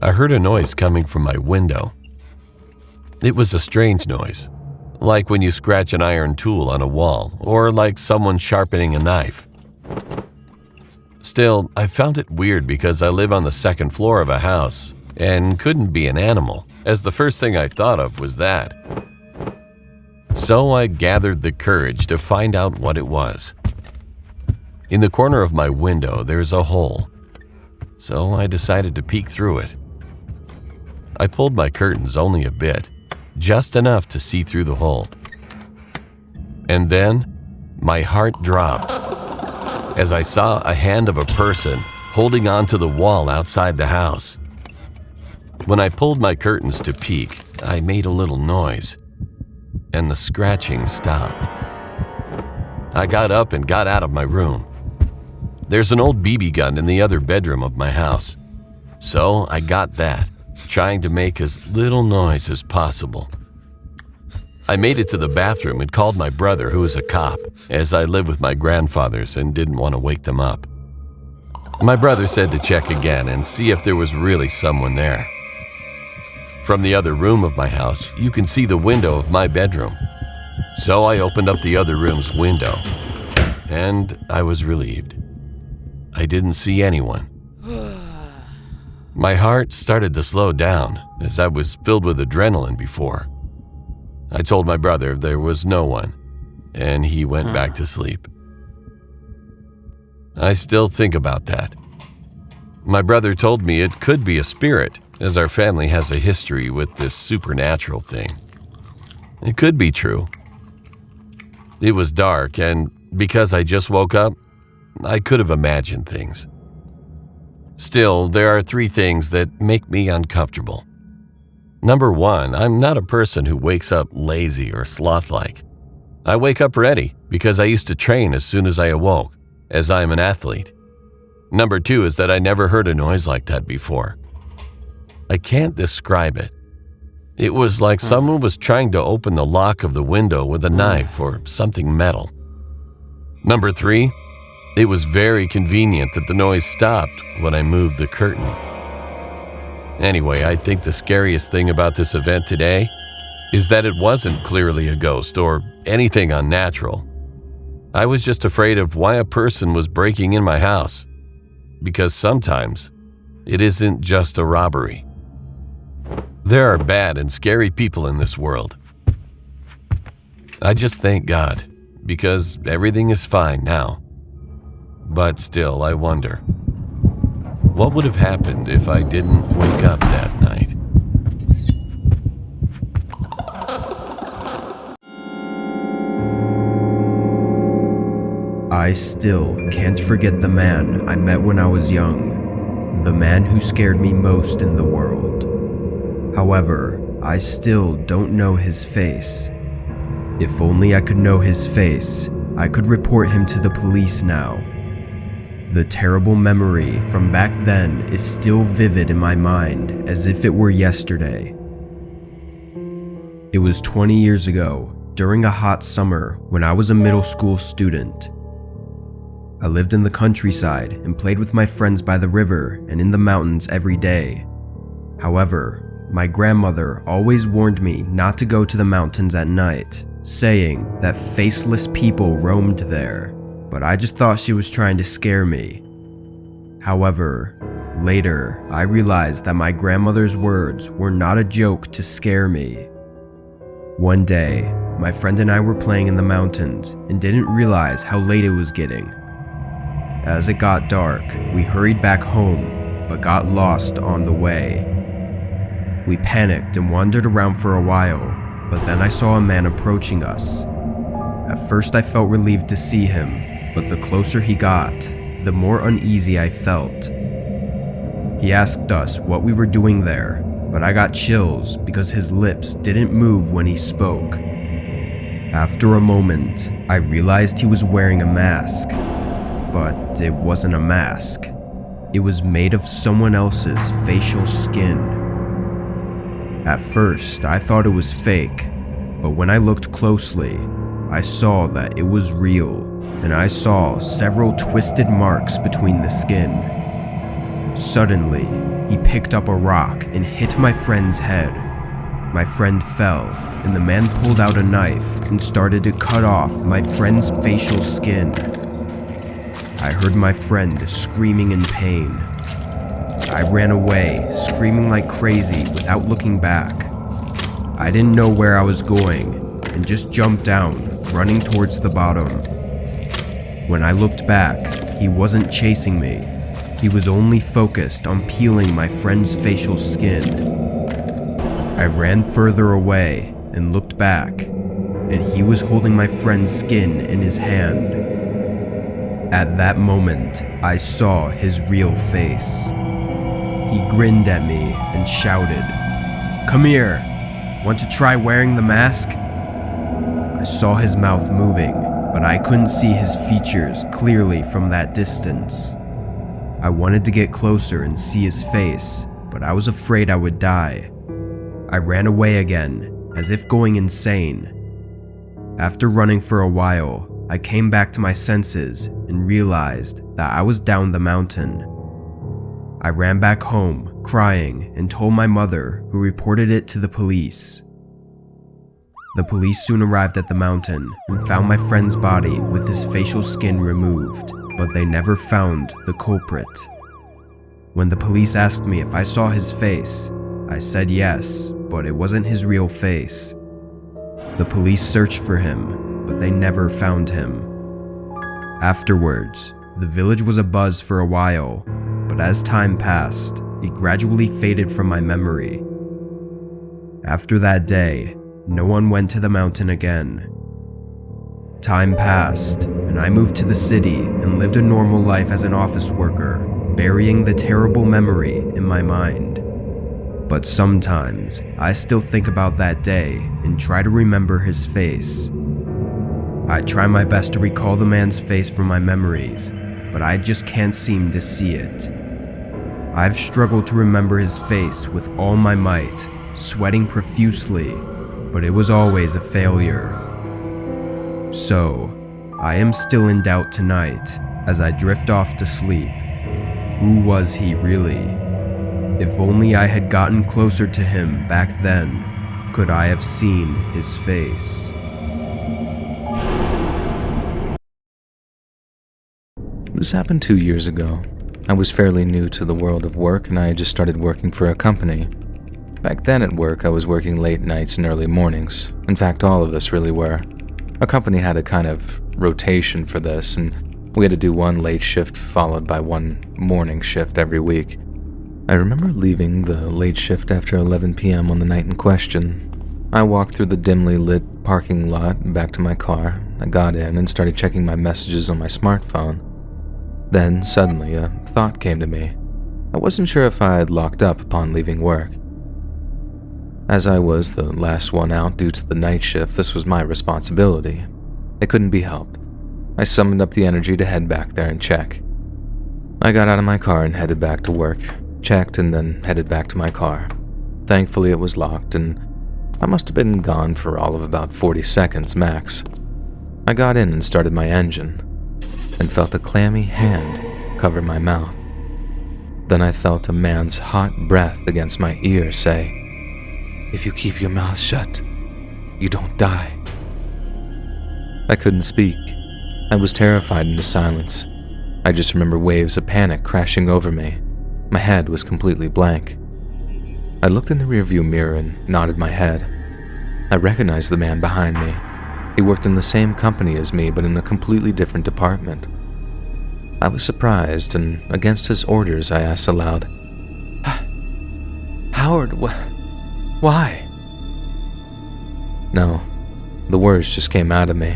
I heard a noise coming from my window. It was a strange noise, like when you scratch an iron tool on a wall, or like someone sharpening a knife. Still, I found it weird because I live on the second floor of a house and couldn't be an animal, as the first thing I thought of was that. So I gathered the courage to find out what it was. In the corner of my window, there's a hole, so I decided to peek through it. I pulled my curtains only a bit, just enough to see through the hole. And then, my heart dropped as I saw a hand of a person holding onto the wall outside the house. When I pulled my curtains to peek, I made a little noise, and the scratching stopped. I got up and got out of my room. There's an old BB gun in the other bedroom of my house, so I got that, trying to make as little noise as possible. I made it to the bathroom and called my brother, who is a cop, as I live with my grandfathers and didn't want to wake them up. My brother said to check again and see if there was really someone there. From the other room of my house, you can see the window of my bedroom. So I opened up the other room's window, and I was relieved. I didn't see anyone. My heart started to slow down as I was filled with adrenaline before. I told my brother there was no one, and he went back to sleep. I still think about that. My brother told me it could be a spirit, as our family has a history with this supernatural thing. It could be true. It was dark, and because I just woke up, I could have imagined things. Still, there are 3 things that make me uncomfortable. Number 1, I'm not a person who wakes up lazy or sloth-like. I wake up ready because I used to train as soon as I awoke, as I am an athlete. Number 2 is that I never heard a noise like that before. I can't describe it. It was like someone was trying to open the lock of the window with a knife or something metal. Number 3, it was very convenient that the noise stopped when I moved the curtain. Anyway, I think the scariest thing about this event today is that it wasn't clearly a ghost or anything unnatural. I was just afraid of why a person was breaking in my house, because sometimes it isn't just a robbery. There are bad and scary people in this world. I just thank God, because everything is fine now. But still, I wonder, what would have happened if I didn't wake up that night? I still can't forget the man I met when I was young. The man who scared me most in the world. However, I still don't know his face. If only I could know his face, I could report him to the police now. The terrible memory from back then is still vivid in my mind as if it were yesterday. It was 20 years ago, during a hot summer when I was a middle school student. I lived in the countryside and played with my friends by the river and in the mountains every day. However, my grandmother always warned me not to go to the mountains at night, saying that faceless people roamed there, but I just thought she was trying to scare me. However, later I realized that my grandmother's words were not a joke to scare me. One day, my friend and I were playing in the mountains and didn't realize how late it was getting. As it got dark, we hurried back home, but got lost on the way. We panicked and wandered around for a while, but then I saw a man approaching us. At first I felt relieved to see him, but the closer he got, the more uneasy I felt. He asked us what we were doing there, but I got chills because his lips didn't move when he spoke. After a moment, I realized he was wearing a mask, but it wasn't a mask. It was made of someone else's facial skin. At first, I thought it was fake, but when I looked closely, I saw that it was real, and I saw several twisted marks between the skin. Suddenly, he picked up a rock and hit my friend's head. My friend fell, and the man pulled out a knife and started to cut off my friend's facial skin. I heard my friend screaming in pain. I ran away, screaming like crazy without looking back. I didn't know where I was going, and just jumped down, running towards the bottom. When I looked back, he wasn't chasing me. He was only focused on peeling my friend's facial skin. I ran further away and looked back, and he was holding my friend's skin in his hand. At that moment, I saw his real face. He grinned at me and shouted, "Come here! Want to try wearing the mask?" I saw his mouth moving, but I couldn't see his features clearly from that distance. I wanted to get closer and see his face, but I was afraid I would die. I ran away again, as if going insane. After running for a while, I came back to my senses and realized that I was down the mountain. I ran back home, crying, and told my mother, who reported it to the police. The police soon arrived at the mountain and found my friend's body with his facial skin removed, but they never found the culprit. When the police asked me if I saw his face, I said yes, but it wasn't his real face. The police searched for him, but they never found him. Afterwards, the village was abuzz for a while, but as time passed, it gradually faded from my memory. After that day, no one went to the mountain again. Time passed, and I moved to the city and lived a normal life as an office worker, burying the terrible memory in my mind. But sometimes, I still think about that day and try to remember his face. I try my best to recall the man's face from my memories, but I just can't seem to see it. I've struggled to remember his face with all my might, sweating profusely, but it was always a failure. So, I am still in doubt tonight as I drift off to sleep. Who was he really? If only I had gotten closer to him back then, could I have seen his face. This happened 2 years ago. I was fairly new to the world of work and I had just started working for a company. Back then at work, I was working late nights and early mornings. In fact, all of us really were. Our company had a kind of rotation for this, and we had to do one late shift followed by one morning shift every week. I remember leaving the late shift after 11 p.m. on the night in question. I walked through the dimly lit parking lot and back to my car. I got in and started checking my messages on my smartphone. Then, suddenly, a thought came to me. I wasn't sure if I had locked up upon leaving work. As I was the last one out due to the night shift, this was my responsibility. It couldn't be helped. I summoned up the energy to head back there and check. I got out of my car and headed back to work, checked and then headed back to my car. Thankfully it was locked and I must have been gone for all of about 40 seconds max. I got in and started my engine and felt a clammy hand cover my mouth. Then I felt a man's hot breath against my ear say, "If you keep your mouth shut, you don't die." I couldn't speak. I was terrified into silence. I just remember waves of panic crashing over me. My head was completely blank. I looked in the rearview mirror and nodded my head. I recognized the man behind me. He worked in the same company as me, but in a completely different department. I was surprised, and against his orders, I asked aloud, "Howard, why?" No, the words just came out of me.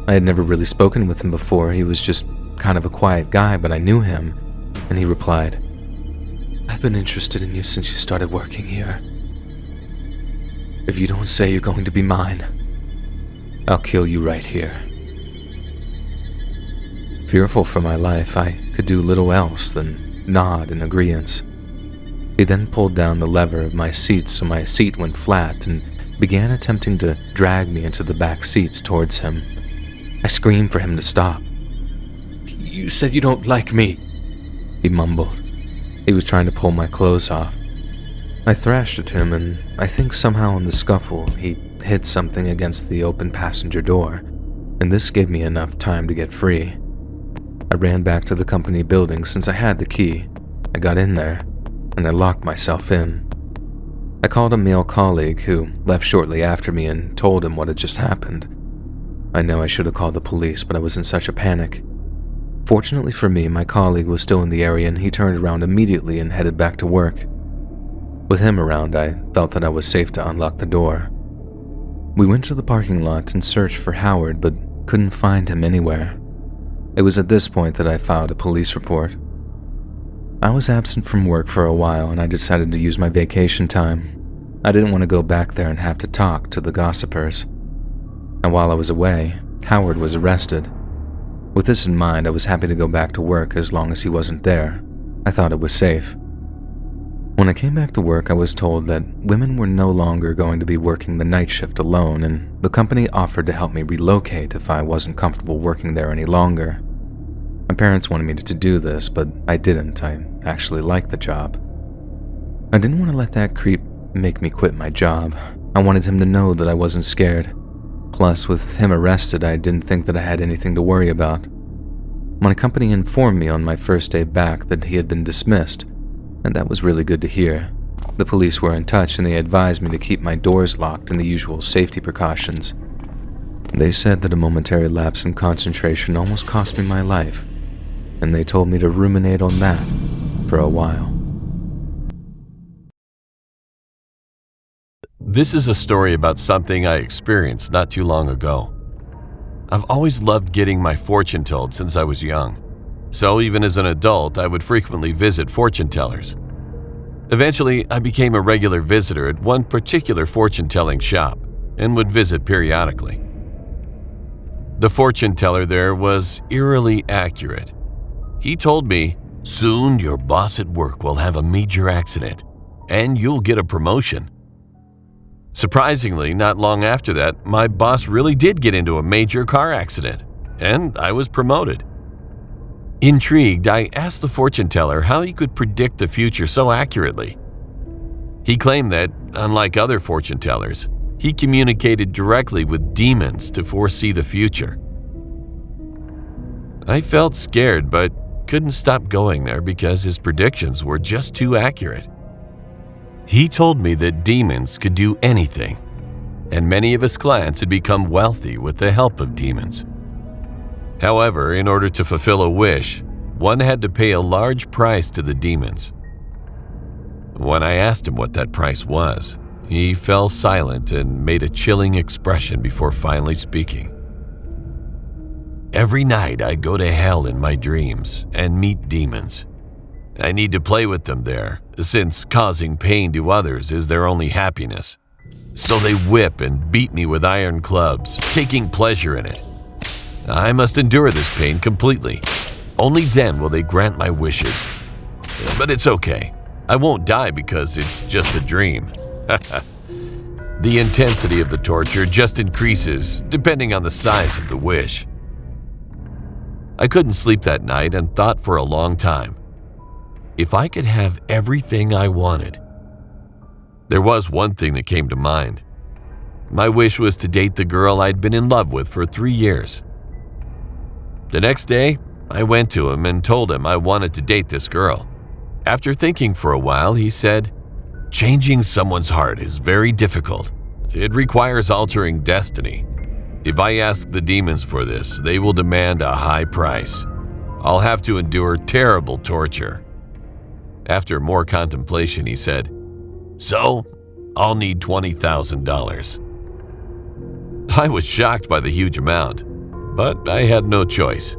I had never really spoken with him before. He was just kind of a quiet guy, but I knew him, and he replied, "I've been interested in you since you started working here. If you don't say you're going to be mine, I'll kill you right here." Fearful for my life, I could do little else than nod in agreeance. He then pulled down the lever of my seat so my seat went flat and began attempting to drag me into the back seats towards him. I screamed for him to stop. "You said you don't like me," he mumbled. He was trying to pull my clothes off. I thrashed at him, and I think somehow in the scuffle, he hit something against the open passenger door, and this gave me enough time to get free. I ran back to the company building since I had the key. I got in there, and I locked myself in. I called a male colleague who left shortly after me and told him what had just happened. I know I should have called the police, but I was in such a panic. Fortunately for me, my colleague was still in the area and he turned around immediately and headed back to work. With him around, I felt that I was safe to unlock the door. We went to the parking lot and searched for Howard, but couldn't find him anywhere. It was at this point that I filed a police report. I was absent from work for a while and I decided to use my vacation time. I didn't want to go back there and have to talk to the gossipers. And while I was away, Howard was arrested. With this in mind, I was happy to go back to work as long as he wasn't there. I thought it was safe. When I came back to work, I was told that women were no longer going to be working the night shift alone, and the company offered to help me relocate if I wasn't comfortable working there any longer. My parents wanted me to do this, but I didn't. I actually liked the job. I didn't want to let that creep make me quit my job. I wanted him to know that I wasn't scared. Plus, with him arrested, I didn't think that I had anything to worry about. My company informed me on my first day back that he had been dismissed, and that was really good to hear. The police were in touch and they advised me to keep my doors locked and the usual safety precautions. They said that a momentary lapse in concentration almost cost me my life, and they told me to ruminate on that for a while. This is a story about something I experienced not too long ago. I've always loved getting my fortune told since I was young, so even as an adult, I would frequently visit fortune tellers. Eventually, I became a regular visitor at one particular fortune-telling shop and would visit periodically. The fortune teller there was eerily accurate. He told me, "Soon your boss at work will have a major accident, and you'll get a promotion." Surprisingly, not long after that, my boss really did get into a major car accident, and I was promoted. Intrigued, I asked the fortune teller how he could predict the future so accurately. He claimed that, unlike other fortune tellers, he communicated directly with demons to foresee the future. I felt scared, but couldn't stop going there because his predictions were just too accurate. He told me that demons could do anything, and many of his clients had become wealthy with the help of demons. However, in order to fulfill a wish, one had to pay a large price to the demons. When I asked him what that price was, he fell silent and made a chilling expression before finally speaking. "Every night I go to hell in my dreams and meet demons. I need to play with them there, since causing pain to others is their only happiness," So they whip and beat me with iron clubs, taking pleasure in it. I must endure this pain completely. Only then will they grant my wishes. But it's okay. I won't die because it's just a dream. The intensity of the torture just increases depending on the size of the wish. I couldn't sleep that night and thought for a long time. If I could have everything I wanted. There was one thing that came to mind. My wish was to date the girl I'd been in love with for 3 years. The next day, I went to him and told him I wanted to date this girl. After thinking for a while, he said, "Changing someone's heart is very difficult. It requires altering destiny. If I ask the demons for this, they will demand a high price. I'll have to endure terrible torture." After more contemplation, he said, "So, I'll need $20,000. I was shocked by the huge amount, but I had no choice.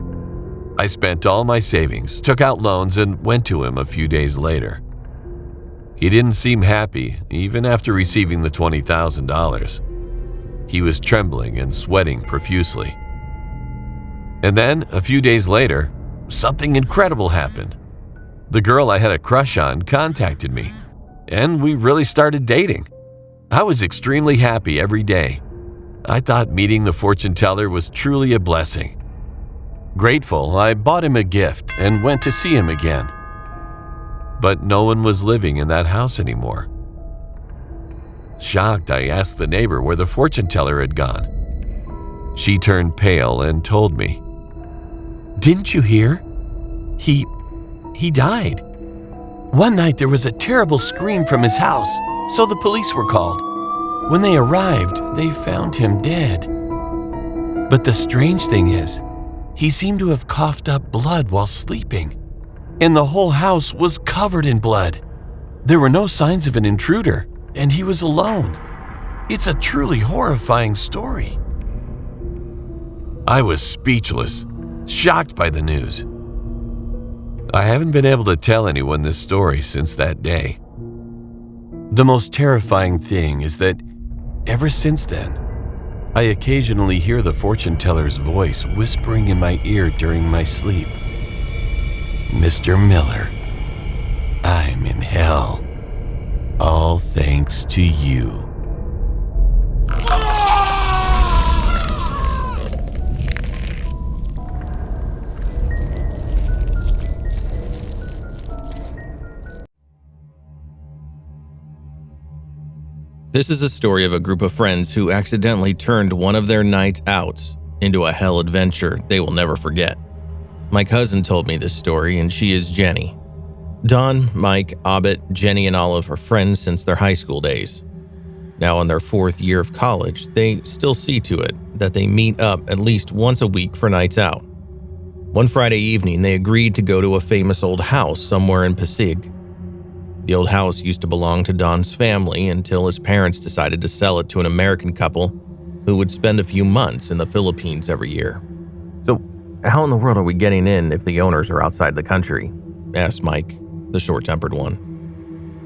I spent all my savings, took out loans, and went to him a few days later. He didn't seem happy, even after receiving the $20,000. He was trembling and sweating profusely. And then, a few days later, something incredible happened. The girl I had a crush on contacted me, and we really started dating. I was extremely happy every day. I thought meeting the fortune teller was truly a blessing. Grateful, I bought him a gift and went to see him again. But no one was living in that house anymore. Shocked, I asked the neighbor where the fortune teller had gone. She turned pale and told me, "Didn't you hear? He died. One night there was a terrible scream from his house, so the police were called. When they arrived, they found him dead. But the strange thing is, he seemed to have coughed up blood while sleeping, and the whole house was covered in blood. There were no signs of an intruder, and he was alone. It's a truly horrifying story." I was speechless, shocked by the news. I haven't been able to tell anyone this story since that day. The most terrifying thing is that ever since then, I occasionally hear the fortune teller's voice whispering in my ear during my sleep. "Mr. Miller, I'm in hell. All thanks to you." This is a story of a group of friends who accidentally turned one of their nights outs into a hell adventure they will never forget. My cousin told me this story, and she is Jenny. Don, Mike, Abed, Jenny, and Olive are friends since their high school days. Now in their 4th year of college, they still see to it that they meet up at least once a week for nights out. One Friday evening, they agreed to go to a famous old house somewhere in Pasig. The old house used to belong to Don's family until his parents decided to sell it to an American couple who would spend a few months in the Philippines every year. "So, how in the world are we getting in if the owners are outside the country?" asked Mike, the short-tempered one.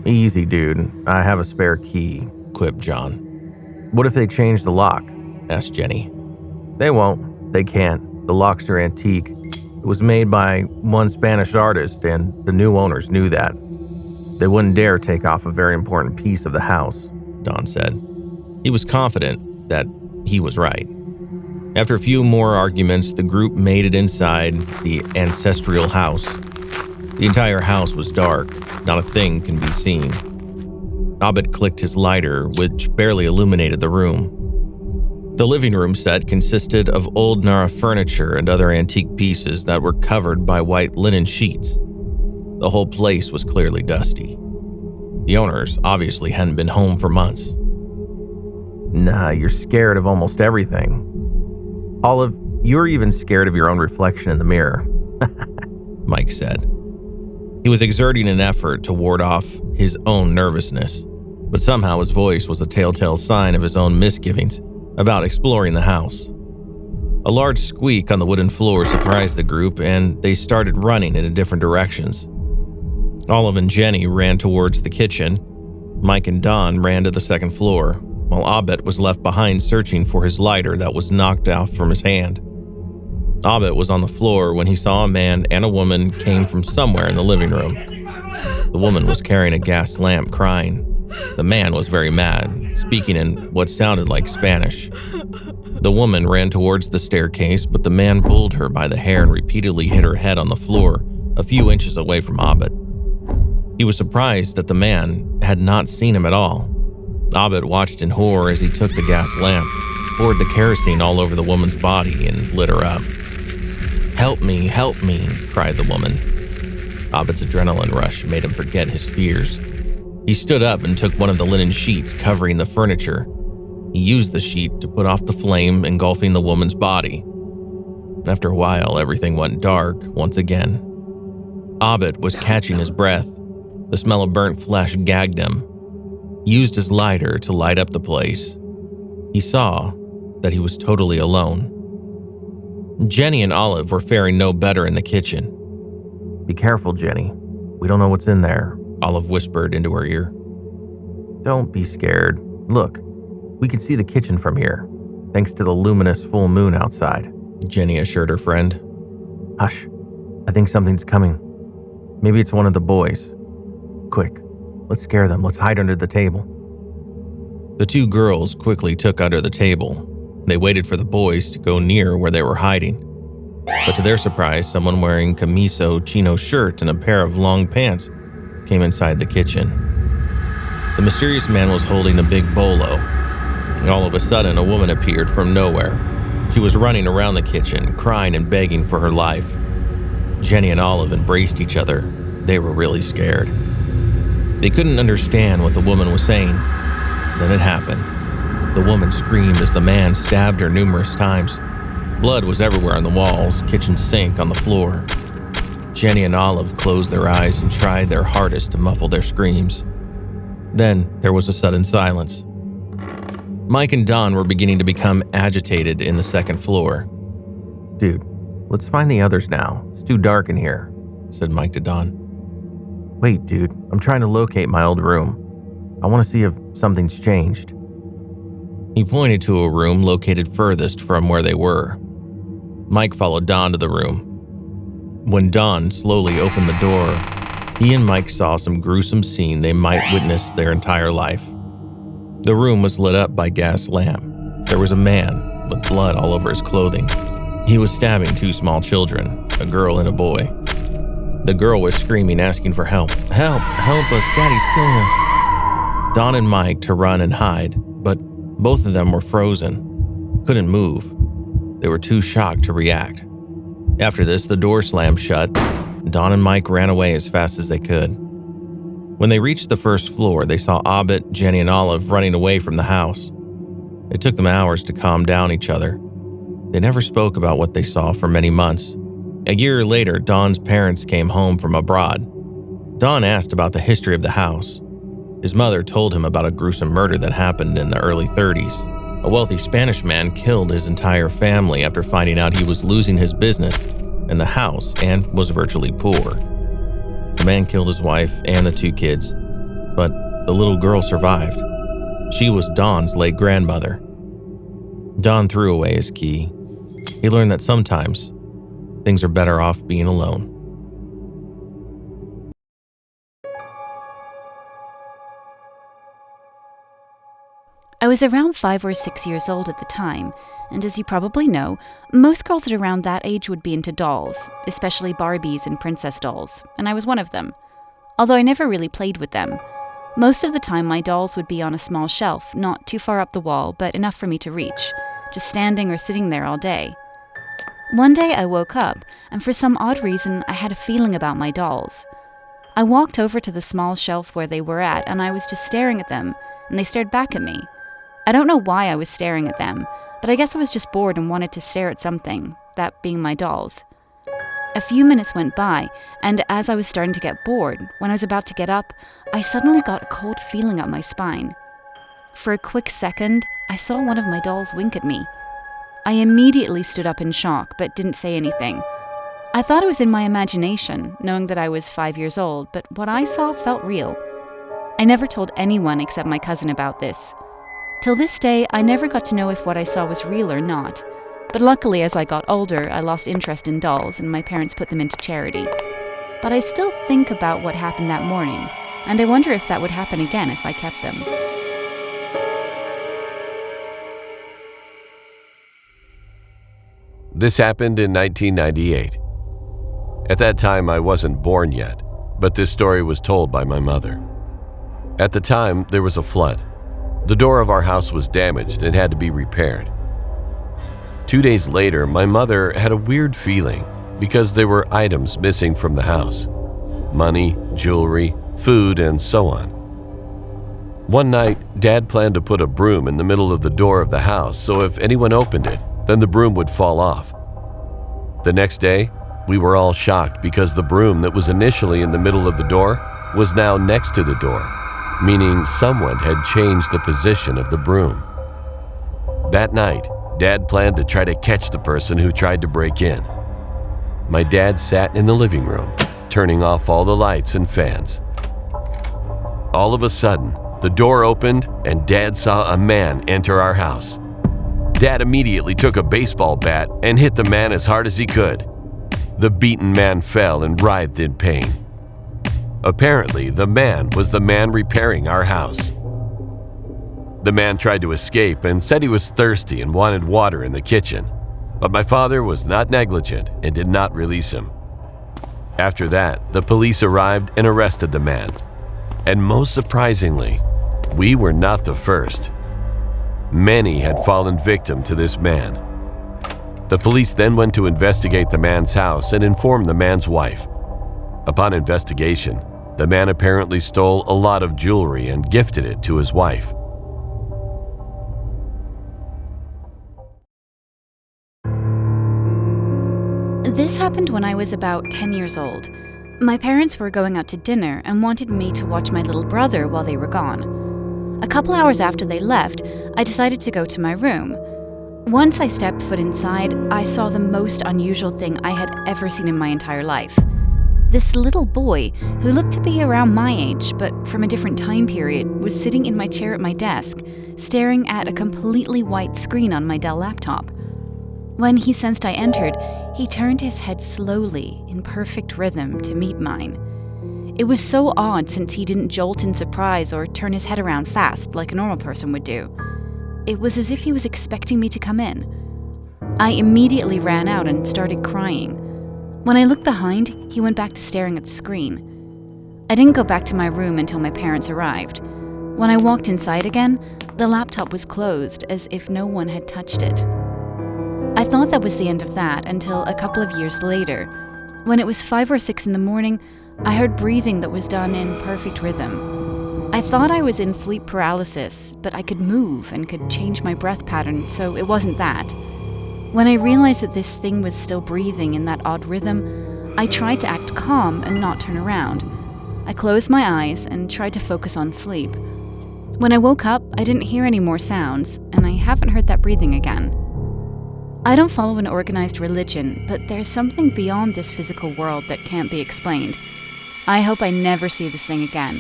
"Easy, dude. I have a spare key," quipped John. "What if they change the lock?" asked Jenny. "They won't. They can't. The locks are antique. It was made by one Spanish artist, and the new owners knew that. They wouldn't dare take off a very important piece of the house," Don said. He was confident that he was right. After a few more arguments, the group made it inside the Ancestral house. The entire house was dark. Not a thing can be seen. Abed clicked his lighter, which barely illuminated the room. The living room set consisted of old Nara furniture and other antique pieces that were covered by white linen sheets. The whole place was clearly dusty. The owners obviously hadn't been home for months. "Nah, you're scared of almost everything. Olive, you're even scared of your own reflection in the mirror," Mike said. He was exerting an effort to ward off his own nervousness, but somehow his voice was a telltale sign of his own misgivings about exploring the house. A large squeak on the wooden floor surprised the group, and they started running in different directions. Olive and Jenny ran towards the kitchen. Mike and Don ran to the second floor. while Abed was left behind searching for his lighter that was knocked off from his hand. Abed was on the floor when he saw a man and a woman came from somewhere in the living room. The woman was carrying a gas lamp, crying. The man was very mad, speaking in what sounded like Spanish. The woman ran towards the staircase, but the man pulled her by the hair and repeatedly hit her head on the floor a few inches away from Abed. He was surprised that the man had not seen him at all. Abed watched in horror as he took the gas lamp, poured the kerosene all over the woman's body, and lit her up. Help me, cried the woman. Abed's adrenaline rush made him forget his fears. He stood up and took one of the linen sheets covering the furniture. He used the sheet to put off the flame engulfing the woman's body. After a while, everything went dark once again. Abed was catching his breath. The smell of burnt flesh gagged him. He used his lighter to light up the place. He saw that he was totally alone. Jenny and Olive were faring no better in the kitchen. "Be careful, Jenny. We don't know what's in there," Olive whispered into her ear. "Don't be scared. Look, we can see the kitchen from here, thanks to the luminous full moon outside," Jenny assured her friend. "Hush, I think something's coming. Maybe it's one of the boys. Quick, let's scare them. Let's hide under the table." The two girls quickly took under the table. They waited for the boys to go near where they were hiding. But to their surprise, someone wearing a camiso chino shirt and a pair of long pants came inside the kitchen. The mysterious man was holding a big bolo. And all of a sudden, a woman appeared from nowhere. She was running around the kitchen, crying and begging for her life. Jenny and Olive embraced each other. They were really scared. They couldn't understand what the woman was saying. Then it happened. The woman screamed as the man stabbed her numerous times. Blood was everywhere on the walls, kitchen sink, on the floor. Jenny and Olive closed their eyes and tried their hardest to muffle their screams. Then there was a sudden silence. Mike and Don were beginning to become agitated in the second floor. "Dude, let's find the others now. It's too dark in here," said Mike to Don. "Wait, dude, I'm trying to locate my old room. I want to see if something's changed." He pointed to a room located furthest from where they were. Mike followed Don to the room. When Don slowly opened the door, he and Mike saw some gruesome scene they might witness their entire life. The room was lit up by gas lamp. There was a man with blood all over his clothing. He was stabbing two small children, a girl and a boy. The girl was screaming, asking for help. Help us, Daddy's killing us." Don and Mike to run and hide, but both of them were frozen, couldn't move. They were too shocked to react. After this, the door slammed shut. Don and Mike ran away as fast as they could. When they reached the first floor, they saw Abed, Jenny, and Olive running away from the house. It took them hours to calm down each other. They never spoke about what they saw for many months. A year later, Don's parents came home from abroad. Don asked about the history of the house. His mother told him about a gruesome murder that happened in the early 30s. A wealthy Spanish man killed his entire family after finding out he was losing his business and the house and was virtually poor. The man killed his wife and the two kids, but the little girl survived. She was Don's late grandmother. Don threw away his key. He learned that sometimes things are better off being alone. I was around 5 or 6 years old at the time, and as you probably know, most girls at around that age would be into dolls, especially Barbies and princess dolls, and I was one of them. Although I never really played with them. Most of the time my dolls would be on a small shelf, not too far up the wall, but enough for me to reach, just standing or sitting there all day. One day I woke up, and for some odd reason I had a feeling about my dolls. I walked over to the small shelf where they were at, and I was just staring at them, and they stared back at me. I don't know why I was staring at them, but I guess I was just bored and wanted to stare at something, that being my dolls. A few minutes went by, and as I was starting to get bored, when I was about to get up, I suddenly got a cold feeling up my spine. For a quick second, I saw one of my dolls wink at me. I immediately stood up in shock, but didn't say anything. I thought it was in my imagination, knowing that I was 5 years old, but what I saw felt real. I never told anyone except my cousin about this. Till this day, I never got to know if what I saw was real or not. But luckily, as I got older, I lost interest in dolls and my parents put them into charity. But I still think about what happened that morning, and I wonder if that would happen again if I kept them. This happened in 1998. At that time, I wasn't born yet, but this story was told by my mother. At the time, there was a flood. The door of our house was damaged and had to be repaired. 2 days later, my mother had a weird feeling because there were items missing from the house: money, jewelry, food, and so on. One night, Dad planned to put a broom in the middle of the door of the house so if anyone opened it, then the broom would fall off. The next day, we were all shocked because the broom that was initially in the middle of the door was now next to the door, meaning someone had changed the position of the broom. That night, Dad planned to try to catch the person who tried to break in. My dad sat in the living room, turning off all the lights and fans. All of a sudden, the door opened and Dad saw a man enter our house. Dad immediately took a baseball bat and hit the man as hard as he could. The beaten man fell and writhed in pain. Apparently, the man was the man repairing our house. The man tried to escape and said he was thirsty and wanted water in the kitchen, but my father was not negligent and did not release him. After that, the police arrived and arrested the man. And most surprisingly, we were not the first. Many had fallen victim to this man. The police then went to investigate the man's house and informed the man's wife. Upon investigation, the man apparently stole a lot of jewelry and gifted it to his wife. This happened when I was about 10 years old. My parents were going out to dinner and wanted me to watch my little brother while they were gone. A couple hours after they left, I decided to go to my room. Once I stepped foot inside, I saw the most unusual thing I had ever seen in my entire life. This little boy, who looked to be around my age but from a different time period, was sitting in my chair at my desk, staring at a completely white screen on my Dell laptop. When he sensed I entered, he turned his head slowly, in perfect rhythm, to meet mine. It was so odd since he didn't jolt in surprise or turn his head around fast like a normal person would do. It was as if he was expecting me to come in. I immediately ran out and started crying. When I looked behind, he went back to staring at the screen. I didn't go back to my room until my parents arrived. When I walked inside again, the laptop was closed as if no one had touched it. I thought that was the end of that until a couple of years later. When it was 5 or 6 in the morning, I heard breathing that was done in perfect rhythm. I thought I was in sleep paralysis, but I could move and could change my breath pattern, so it wasn't that. When I realized that this thing was still breathing in that odd rhythm, I tried to act calm and not turn around. I closed my eyes and tried to focus on sleep. When I woke up, I didn't hear any more sounds, and I haven't heard that breathing again. I don't follow an organized religion, but there's something beyond this physical world that can't be explained. I hope I never see this thing again,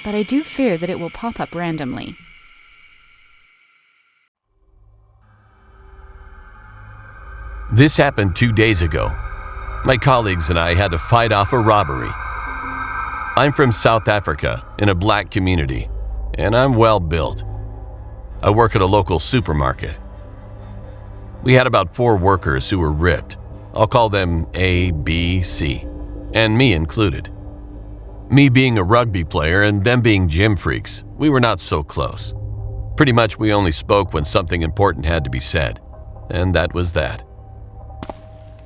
but I do fear that it will pop up randomly. This happened 2 days ago. My colleagues and I had to fight off a robbery. I'm from South Africa, in a black community, and I'm well built. I work at a local supermarket. We had about 4 workers who were ripped. I'll call them A, B, C, and me included. Me being a rugby player and them being gym freaks, we were not so close. Pretty much we only spoke when something important had to be said, and that was that.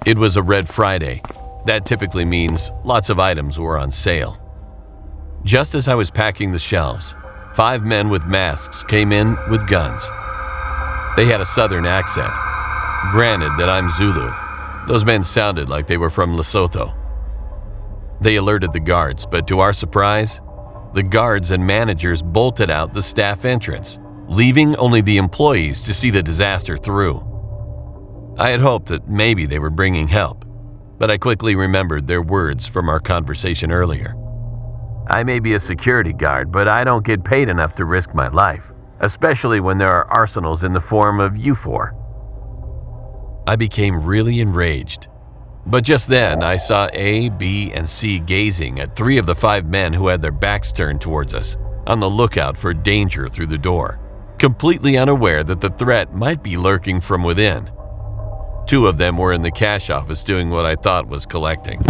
It was a Red Friday. That typically means lots of items were on sale. Just as I was packing the shelves, 5 men with masks came in with guns. They had a southern accent. Granted that I'm Zulu, those men sounded like they were from Lesotho. They alerted the guards, but to our surprise, the guards and managers bolted out the staff entrance, leaving only the employees to see the disaster through. I had hoped that maybe they were bringing help, but I quickly remembered their words from our conversation earlier. I may be a security guard, but I don't get paid enough to risk my life. especially when there are arsenals in the form of U4. I became really enraged. But just then, I saw A, B, and C gazing at 3 of the 5 men who had their backs turned towards us, on the lookout for danger through the door, completely unaware that the threat might be lurking from within. 2 of them were in the cash office doing what I thought was collecting.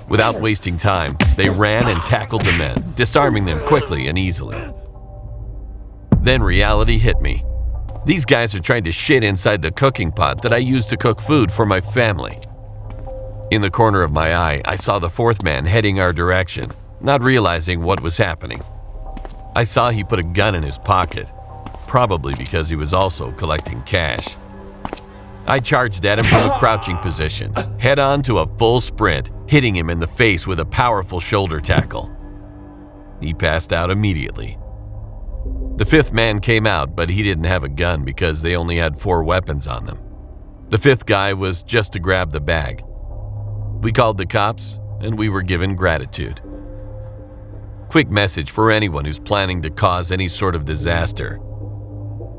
Without wasting time, they ran and tackled the men, disarming them quickly and easily. Then reality hit me. These guys are trying to shit inside the cooking pot that I use to cook food for my family. In the corner of my eye, I saw the 4th man heading our direction, not realizing what was happening. I saw he put a gun in his pocket, probably because he was also collecting cash. I charged at him from a crouching position, head on to a full sprint, hitting him in the face with a powerful shoulder tackle. He passed out immediately. The 5th man came out, but he didn't have a gun because they only had 4 weapons on them. The 5th guy was just to grab the bag. We called the cops, and we were given gratitude. Quick message for anyone who's planning to cause any sort of disaster.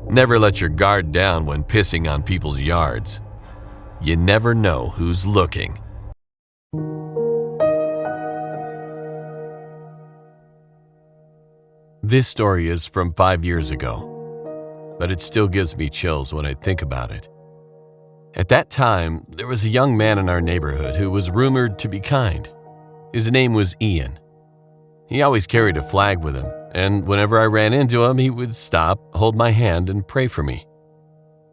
Never let your guard down when pissing on people's yards. You never know who's looking. This story is from 5 years ago, but it still gives me chills when I think about it. At that time, there was a young man in our neighborhood who was rumored to be kind. His name was Ian. He always carried a flag with him, and whenever I ran into him, he would stop, hold my hand, and pray for me.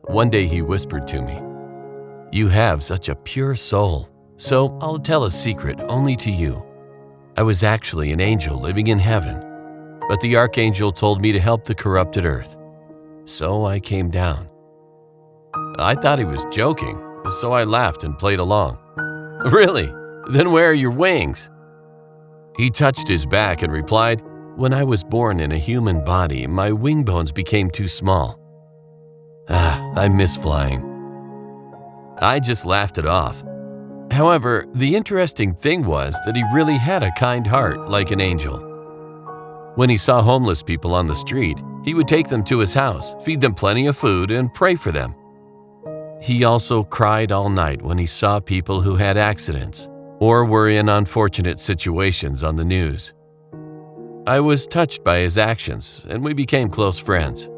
One day he whispered to me, "You have such a pure soul, so I'll tell a secret only to you. I was actually an angel living in heaven, but the archangel told me to help the corrupted earth. So I came down." I thought he was joking, so I laughed and played along. "Really? Then where are your wings?" He touched his back and replied, "When I was born in a human body, my wing bones became too small. I miss flying." I just laughed it off. However, the interesting thing was that he really had a kind heart like an angel. When he saw homeless people on the street, he would take them to his house, feed them plenty of food, and pray for them. He also cried all night when he saw people who had accidents or were in unfortunate situations on the news. I was touched by his actions, and we became close friends.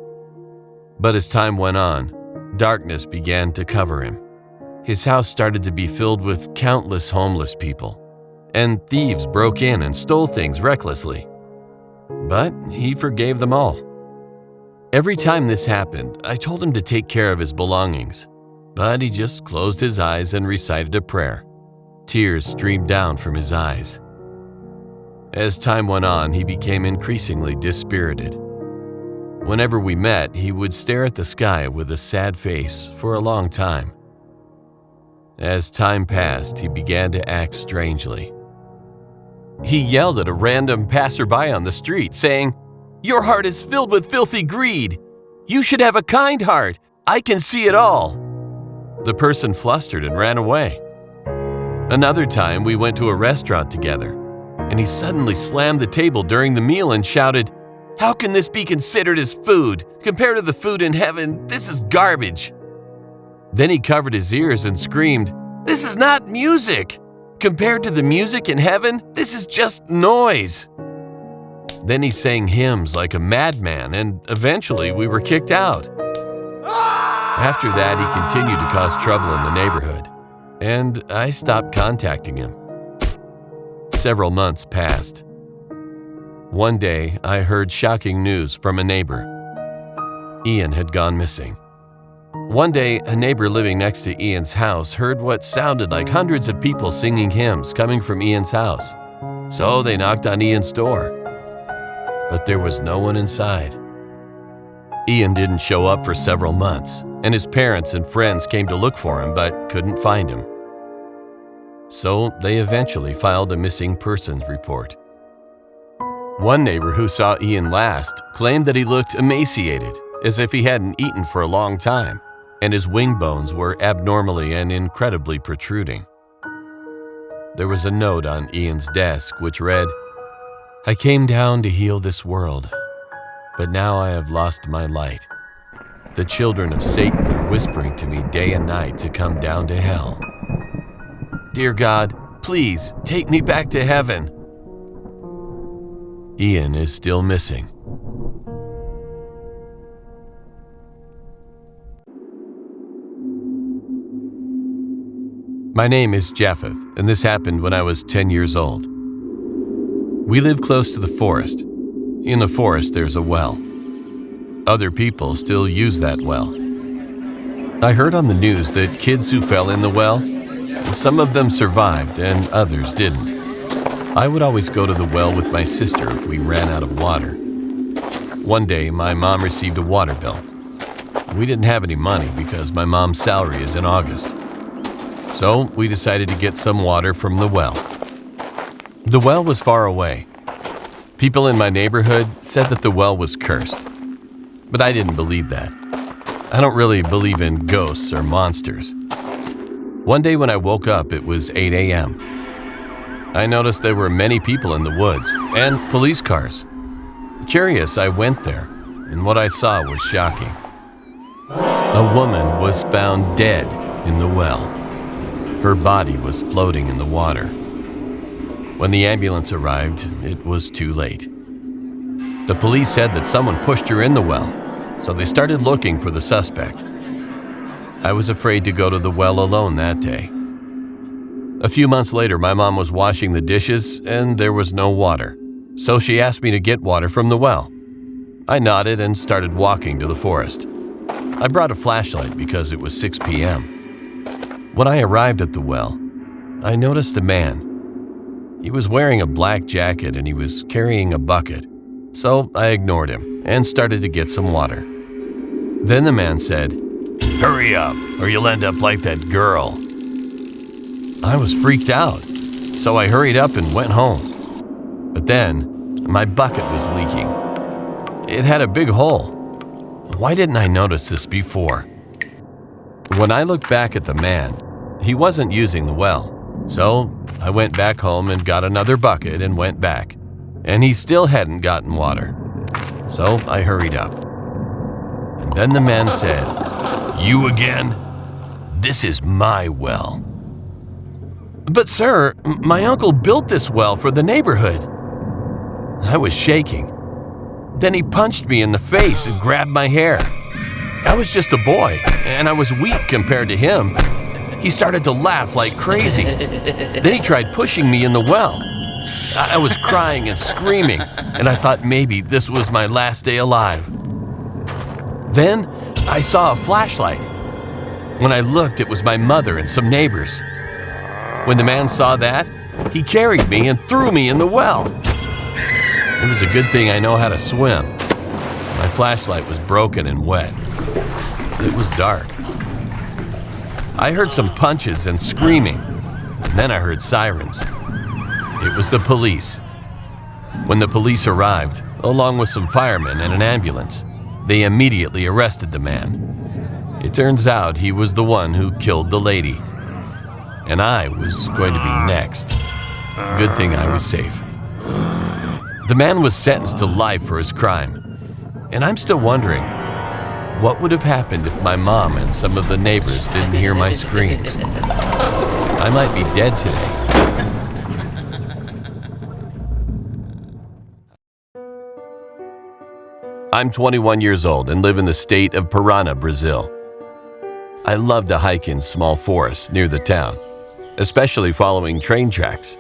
But as time went on, darkness began to cover him. His house started to be filled with countless homeless people, and thieves broke in and stole things recklessly. But he forgave them all. Every time this happened, I told him to take care of his belongings, but he just closed his eyes and recited a prayer. Tears streamed down from his eyes. As time went on, he became increasingly dispirited. Whenever we met, he would stare at the sky with a sad face for a long time. As time passed, he began to act strangely. He yelled at a random passerby on the street, saying, "Your heart is filled with filthy greed. You should have a kind heart. I can see it all." The person flustered and ran away. Another time, we went to a restaurant together, and he suddenly slammed the table during the meal and shouted, "How can this be considered as food? Compared to the food in heaven, this is garbage." Then he covered his ears and screamed, "This is not music. Compared to the music in heaven, this is just noise." Then he sang hymns like a madman, and eventually we were kicked out. After that, he continued to cause trouble in the neighborhood, and I stopped contacting him. Several months passed. One day, I heard shocking news from a neighbor. Ian had gone missing. One day, a neighbor living next to Ian's house heard what sounded like hundreds of people singing hymns coming from Ian's house. So they knocked on Ian's door. But there was no one inside. Ian didn't show up for several months, and his parents and friends came to look for him but couldn't find him. So they eventually filed a missing persons report. One neighbor who saw Ian last claimed that he looked emaciated, as if he hadn't eaten for a long time, and his wing bones were abnormally and incredibly protruding. There was a note on Ian's desk which read, "I came down to heal this world. But now I have lost my light. The children of Satan are whispering to me day and night to come down to hell. Dear God, please take me back to heaven. Ian is still missing. My name is Japheth, and this happened when I was 10 years old. We live close to the forest. In the forest, there's a well. Other people still use that well. I heard on the news that kids who fell in the well, some of them survived and others didn't. I would always go to the well with my sister if we ran out of water. One day, my mom received a water bill. We didn't have any money because my mom's salary is in August. So we decided to get some water from the well. The well was far away. People in my neighborhood said that the well was cursed, but I didn't believe that. I don't really believe in ghosts or monsters. One day when I woke up, it was 8 a.m. I noticed there were many people in the woods and police cars. Curious, I went there, and what I saw was shocking. A woman was found dead in the well. Her body was floating in the water. When the ambulance arrived, it was too late. The police said that someone pushed her in the well, so they started looking for the suspect. I was afraid to go to the well alone that day. A few months later, my mom was washing the dishes and there was no water, so she asked me to get water from the well. I nodded and started walking to the forest. I brought a flashlight because it was 6 p.m. When I arrived at the well, I noticed a man. He was wearing a black jacket and he was carrying a bucket, so I ignored him and started to get some water. Then the man said, "Hurry up, or you'll end up like that girl." I was freaked out, so I hurried up and went home. But then, my bucket was leaking. It had a big hole. Why didn't I notice this before? When I looked back at the man, he wasn't using the well. So I went back home and got another bucket and went back. And he still hadn't gotten water. So I hurried up. And then the man said, "You again? This is my well." "But sir, my uncle built this well for the neighborhood." I was shaking. Then he punched me in the face and grabbed my hair. I was just a boy, and I was weak compared to him. He started to laugh like crazy. Then he tried pushing me in the well. I was crying and screaming, and I thought maybe this was my last day alive. Then I saw a flashlight. When I looked, it was my mother and some neighbors. When the man saw that, he carried me and threw me in the well. It was a good thing I know how to swim. My flashlight was broken and wet. It was dark. I heard some punches and screaming, and then I heard sirens. It was the police. When the police arrived, along with some firemen and an ambulance, they immediately arrested the man. It turns out he was the one who killed the lady, and I was going to be next. Good thing I was safe. The man was sentenced to life for his crime, and I'm still wondering, what would have happened if my mom and some of the neighbors didn't hear my screams? I might be dead today. I'm 21 years old and live in the state of Paraná, Brazil. I love to hike in small forests near the town, especially following train tracks.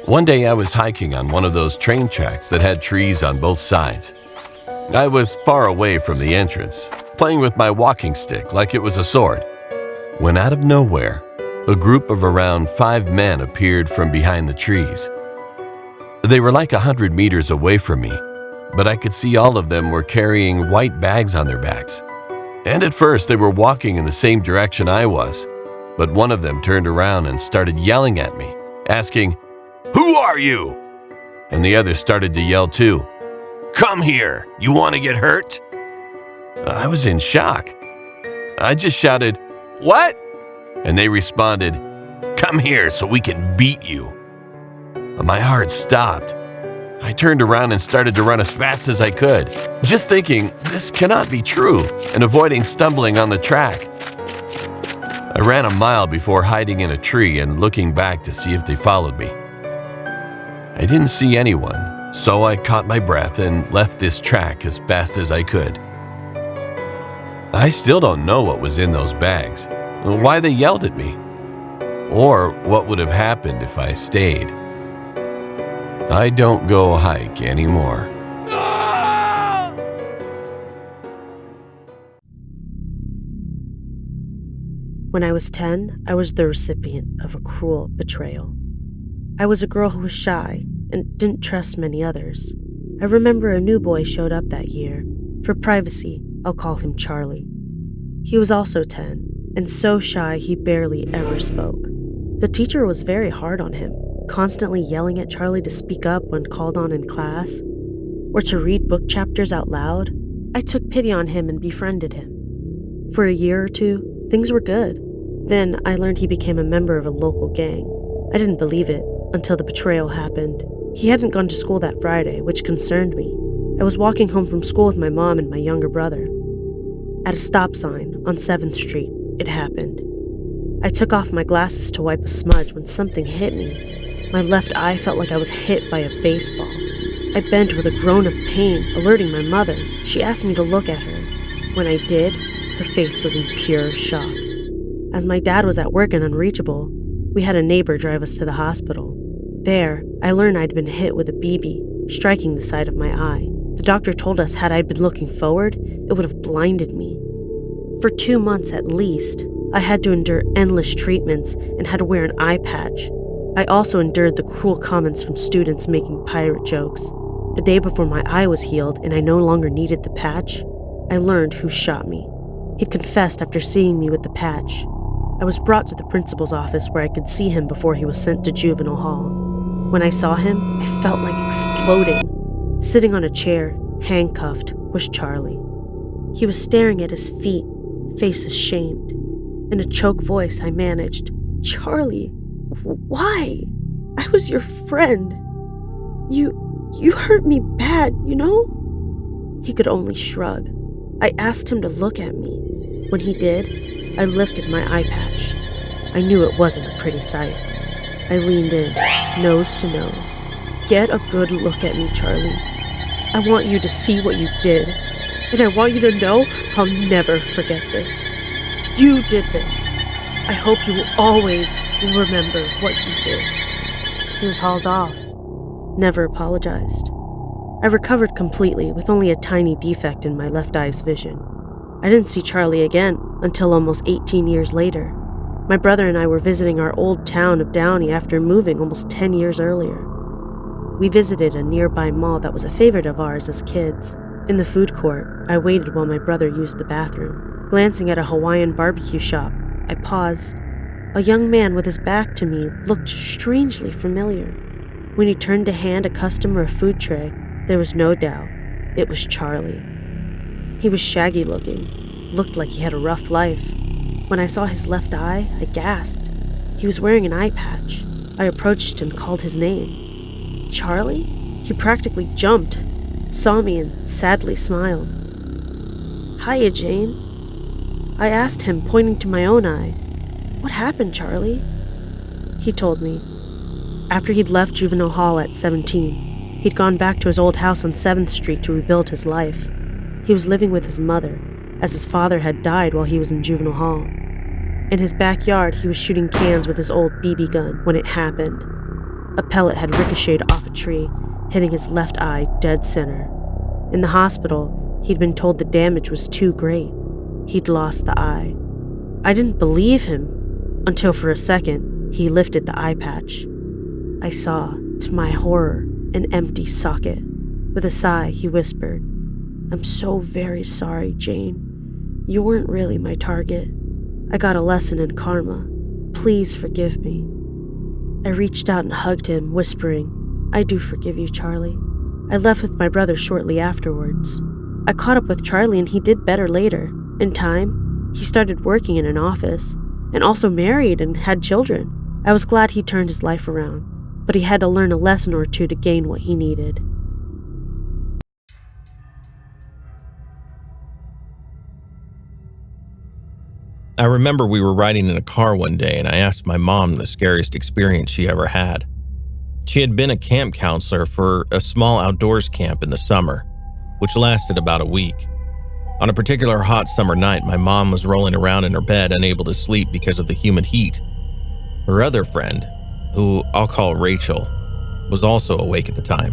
One day I was hiking on one of those train tracks that had trees on both sides. I was far away from the entrance, playing with my walking stick like it was a sword, when out of nowhere, a group of around 5 men appeared from behind the trees. They were like 100 meters away from me, but I could see all of them were carrying white bags on their backs. And at first they were walking in the same direction I was, but one of them turned around and started yelling at me, asking, "Who are you?" And the others started to yell too, "Come here, you want to get hurt?" I was in shock. I just shouted, "What?" And they responded, "Come here so we can beat you." My heart stopped. I turned around and started to run as fast as I could, just thinking, this cannot be true, and avoiding stumbling on the track. I ran a mile before hiding in a tree and looking back to see if they followed me. I didn't see anyone, so I caught my breath and left this track as fast as I could. I still don't know what was in those bags, why they yelled at me, or what would have happened if I stayed. I don't go hike anymore. When I was 10, I was the recipient of a cruel betrayal. I was a girl who was shy and didn't trust many others. I remember a new boy showed up that year. For privacy, I'll call him Charlie. He was also 10, and so shy he barely ever spoke. The teacher was very hard on him, constantly yelling at Charlie to speak up when called on in class, or to read book chapters out loud. I took pity on him and befriended him. For a year or two, things were good. Then I learned he became a member of a local gang. I didn't believe it until the betrayal happened. He hadn't gone to school that Friday, which concerned me. I was walking home from school with my mom and my younger brother. At a stop sign on 7th Street, it happened. I took off my glasses to wipe a smudge when something hit me. My left eye felt like I was hit by a baseball. I bent with a groan of pain, alerting my mother. She asked me to look at her. When I did, her face was in pure shock. As my dad was at work and unreachable, we had a neighbor drive us to the hospital. There, I learned I'd been hit with a BB, striking the side of my eye. The doctor told us had I been looking forward, it would have blinded me. For 2 months at least, I had to endure endless treatments and had to wear an eye patch. I also endured the cruel comments from students making pirate jokes. The day before my eye was healed and I no longer needed the patch, I learned who shot me. He'd confessed after seeing me with the patch. I was brought to the principal's office where I could see him before he was sent to juvenile hall. When I saw him, I felt like exploding. Sitting on a chair, handcuffed, was Charlie. He was staring at his feet, face ashamed. In a choked voice, I managed, "Charlie, why? I was your friend. You hurt me bad, you know?" He could only shrug. I asked him to look at me. When he did, I lifted my eye patch. I knew it wasn't a pretty sight. I leaned in, nose to nose. "Get a good look at me, Charlie. I want you to see what you did, and I want you to know I'll never forget this. You did this. I hope you will always remember what you did." He was hauled off. Never apologized. I recovered completely with only a tiny defect in my left eye's vision. I didn't see Charlie again until almost 18 years later. My brother and I were visiting our old town of Downey after moving almost 10 years earlier. We visited a nearby mall that was a favorite of ours as kids. In the food court, I waited while my brother used the bathroom. Glancing at a Hawaiian barbecue shop, I paused. A young man with his back to me looked strangely familiar. When he turned to hand a customer a food tray, there was no doubt. It was Charlie. He was shaggy looking, looked like he had a rough life. When I saw his left eye, I gasped. He was wearing an eye patch. I approached and called his name. "Charlie?" He practically jumped, saw me and sadly smiled. "Hiya, Jane." I asked him, pointing to my own eye. "What happened, Charlie?" He told me. After he'd left juvenile hall at 17, he'd gone back to his old house on 7th Street to rebuild his life. He was living with his mother, as his father had died while he was in juvenile hall. In his backyard, he was shooting cans with his old BB gun when it happened. A pellet had ricocheted off a tree, hitting his left eye dead center. In the hospital, he'd been told the damage was too great. He'd lost the eye. I didn't believe him until for a second, he lifted the eye patch. I saw, to my horror, an empty socket. With a sigh, he whispered, "I'm so very sorry, Jane. You weren't really my target. I got a lesson in karma. Please forgive me." I reached out and hugged him, whispering, "I do forgive you, Charlie." I left with my brother shortly afterwards. I caught up with Charlie and he did better later. In time, he started working in an office, and also married and had children. I was glad he turned his life around, but he had to learn a lesson or two to gain what he needed. I remember we were riding in a car one day and I asked my mom the scariest experience she ever had. She had been a camp counselor for a small outdoors camp in the summer, which lasted about a week. On a particular hot summer night, my mom was rolling around in her bed unable to sleep because of the humid heat. Her other friend, who I'll call Rachel, was also awake at the time.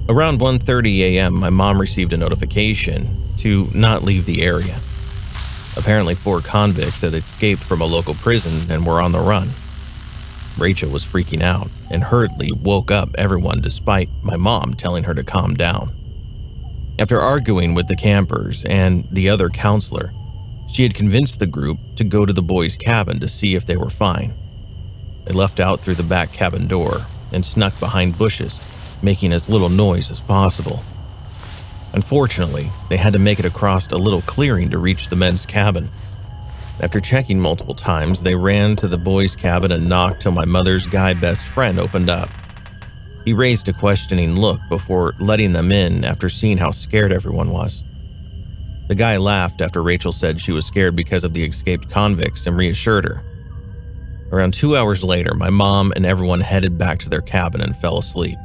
Around 1:30 a.m., my mom received a notification to not leave the area. Apparently 4 convicts had escaped from a local prison and were on the run. Rachel was freaking out and hurriedly woke up everyone despite my mom telling her to calm down. After arguing with the campers and the other counselor, she had convinced the group to go to the boys' cabin to see if they were fine. They left out through the back cabin door and snuck behind bushes, making as little noise as possible. Unfortunately, they had to make it across a little clearing to reach the men's cabin. After checking multiple times, they ran to the boys' cabin and knocked till my mother's guy best friend opened up. He raised a questioning look before letting them in after seeing how scared everyone was. The guy laughed after Rachel said she was scared because of the escaped convicts and reassured her. Around 2 hours later, my mom and everyone headed back to their cabin and fell asleep.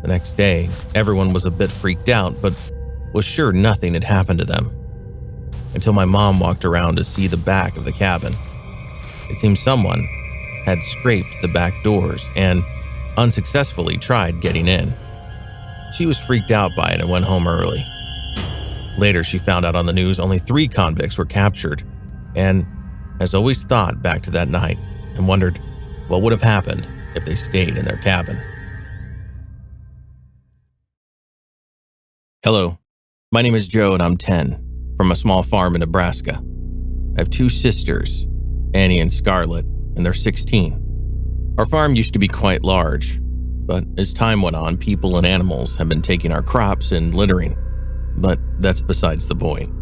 The next day, everyone was a bit freaked out, but was sure nothing had happened to them. Until my mom walked around to see the back of the cabin. It seemed someone had scraped the back doors and unsuccessfully tried getting in. She was freaked out by it and went home early. Later, she found out on the news only 3 convicts were captured, and has always thought back to that night and wondered what would have happened if they stayed in their cabin. Hello, my name is Joe and I'm 10, from a small farm in Nebraska. I have 2 sisters, Annie and Scarlett, and they're 16. Our farm used to be quite large, but as time went on, people and animals have been taking our crops and littering, but that's besides the point.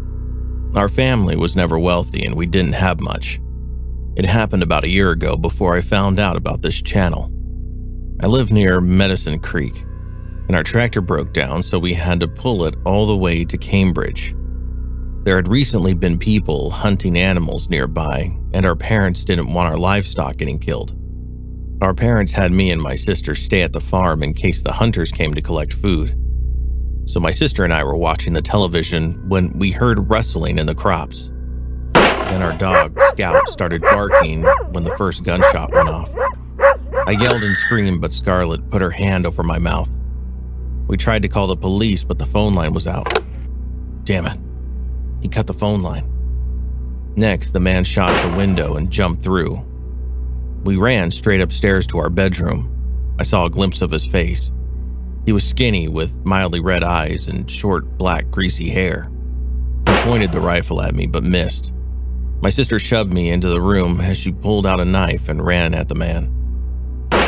Our family was never wealthy and we didn't have much. It happened about a year ago before I found out about this channel. I live near Medicine Creek, and our tractor broke down, so we had to pull it all the way to Cambridge. There had recently been people hunting animals nearby, and our parents didn't want our livestock getting killed. Our parents had me and my sister stay at the farm in case the hunters came to collect food. So my sister and I were watching the television when we heard rustling in the crops. Then our dog, Scout, started barking when the first gunshot went off. I yelled and screamed, but Scarlett put her hand over my mouth. We tried to call the police, but the phone line was out. Damn it. He cut the phone line. Next, the man shot at the window and jumped through. We ran straight upstairs to our bedroom. I saw a glimpse of his face. He was skinny with mildly red eyes and short, black, greasy hair. He pointed the rifle at me but missed. My sister shoved me into the room as she pulled out a knife and ran at the man.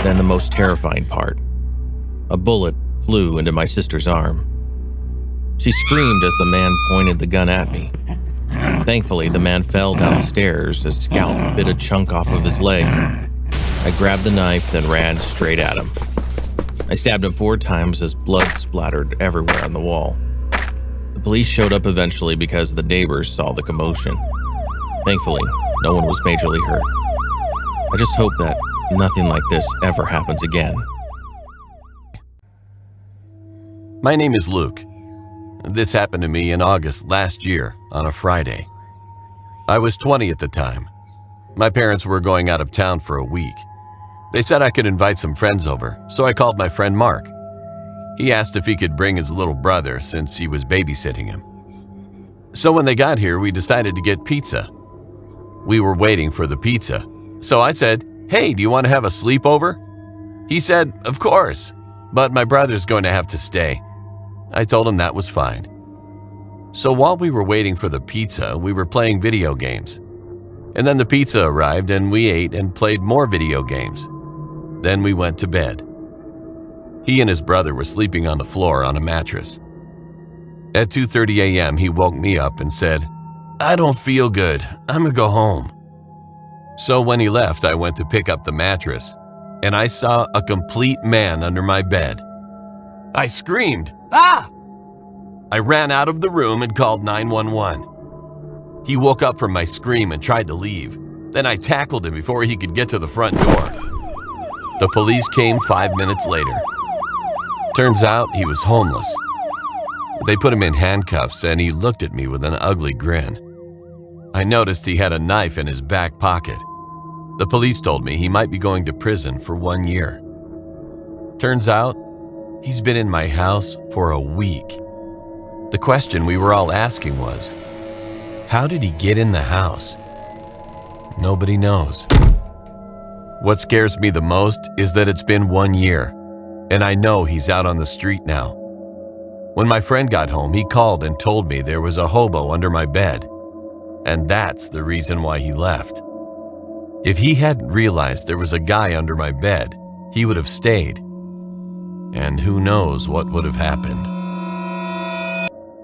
Then the most terrifying part. A bullet flew into my sister's arm. She screamed as the man pointed the gun at me. Thankfully, the man fell downstairs as Scout bit a chunk off of his leg. I grabbed the knife, then ran straight at him. I stabbed him 4 times as blood splattered everywhere on the wall. The police showed up eventually because the neighbors saw the commotion. Thankfully, no one was majorly hurt. I just hope that nothing like this ever happens again. My name is Luke. This happened to me in August last year on a Friday. I was 20 at the time. My parents were going out of town for a week. They said I could invite some friends over, so I called my friend Mark. He asked if he could bring his little brother since he was babysitting him. So when they got here, we decided to get pizza. We were waiting for the pizza, so I said, "Hey, do you want to have a sleepover?" He said, "Of course, but my brother's going to have to stay." I told him that was fine. So while we were waiting for the pizza, we were playing video games. And then the pizza arrived and we ate and played more video games. Then we went to bed. He and his brother were sleeping on the floor on a mattress. At 2:30 a.m., he woke me up and said, "I don't feel good. I'm gonna go home." So when he left, I went to pick up the mattress, and I saw a complete man under my bed. I screamed, "Ah!" I ran out of the room and called 911. He woke up from my scream and tried to leave. Then I tackled him before he could get to the front door. The police came 5 minutes later. Turns out he was homeless. They put him in handcuffs and he looked at me with an ugly grin. I noticed he had a knife in his back pocket. The police told me he might be going to prison for 1 year. Turns out, he's been in my house for a week. The question we were all asking was, how did he get in the house? Nobody knows. What scares me the most is that it's been 1 year, and I know he's out on the street now. When my friend got home, he called and told me there was a hobo under my bed, and that's the reason why he left. If he hadn't realized there was a guy under my bed, he would have stayed. And who knows what would have happened.